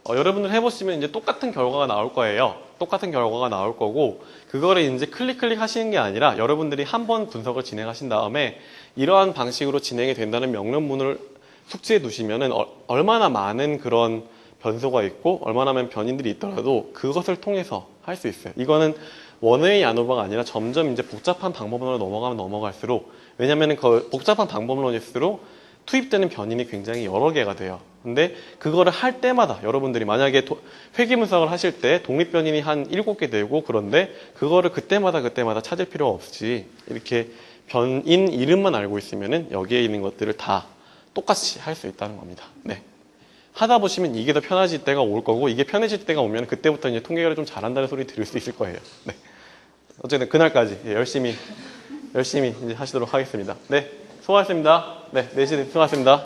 여러분들 해보시면 이제 똑같은 결과가 나올 거예요. 똑같은 결과가 나올 거고, 그거를 이제 클릭 하시는 게 아니라 여러분들이 한 번 분석을 진행하신 다음에 이러한 방식으로 진행이 된다는 명령문을 숙지해 두시면은 얼마나 많은 그런 변수가 있고 얼마나 많은 변인들이 있더라도 그것을 통해서 할 수 있어요. 이거는 원웨이 안오버가 아니라 점점 이제 복잡한 방법론으로 넘어가면 넘어갈수록, 왜냐면은 그 복잡한 방법론일수록 투입되는 변인이 굉장히 여러 개가 돼요. 근데 그거를 할 때마다 여러분들이 만약에 회귀 분석을 하실 때 독립 변인이 한 7개 되고, 그런데 그거를 그때마다 찾을 필요가 없이 이렇게 변인 이름만 알고 있으면은 여기에 있는 것들을 다 똑같이 할 수 있다는 겁니다. 네. 하다 보시면 이게 더 편해질 때가 올 거고, 이게 편해질 때가 오면 그때부터 이제 통계를 좀 잘한다는 소리 들을 수 있을 거예요. 네. 어쨌든 그날까지 열심히 이제 하시도록 하겠습니다. 네. 수고하셨습니다. 네. 4시 수고하셨습니다.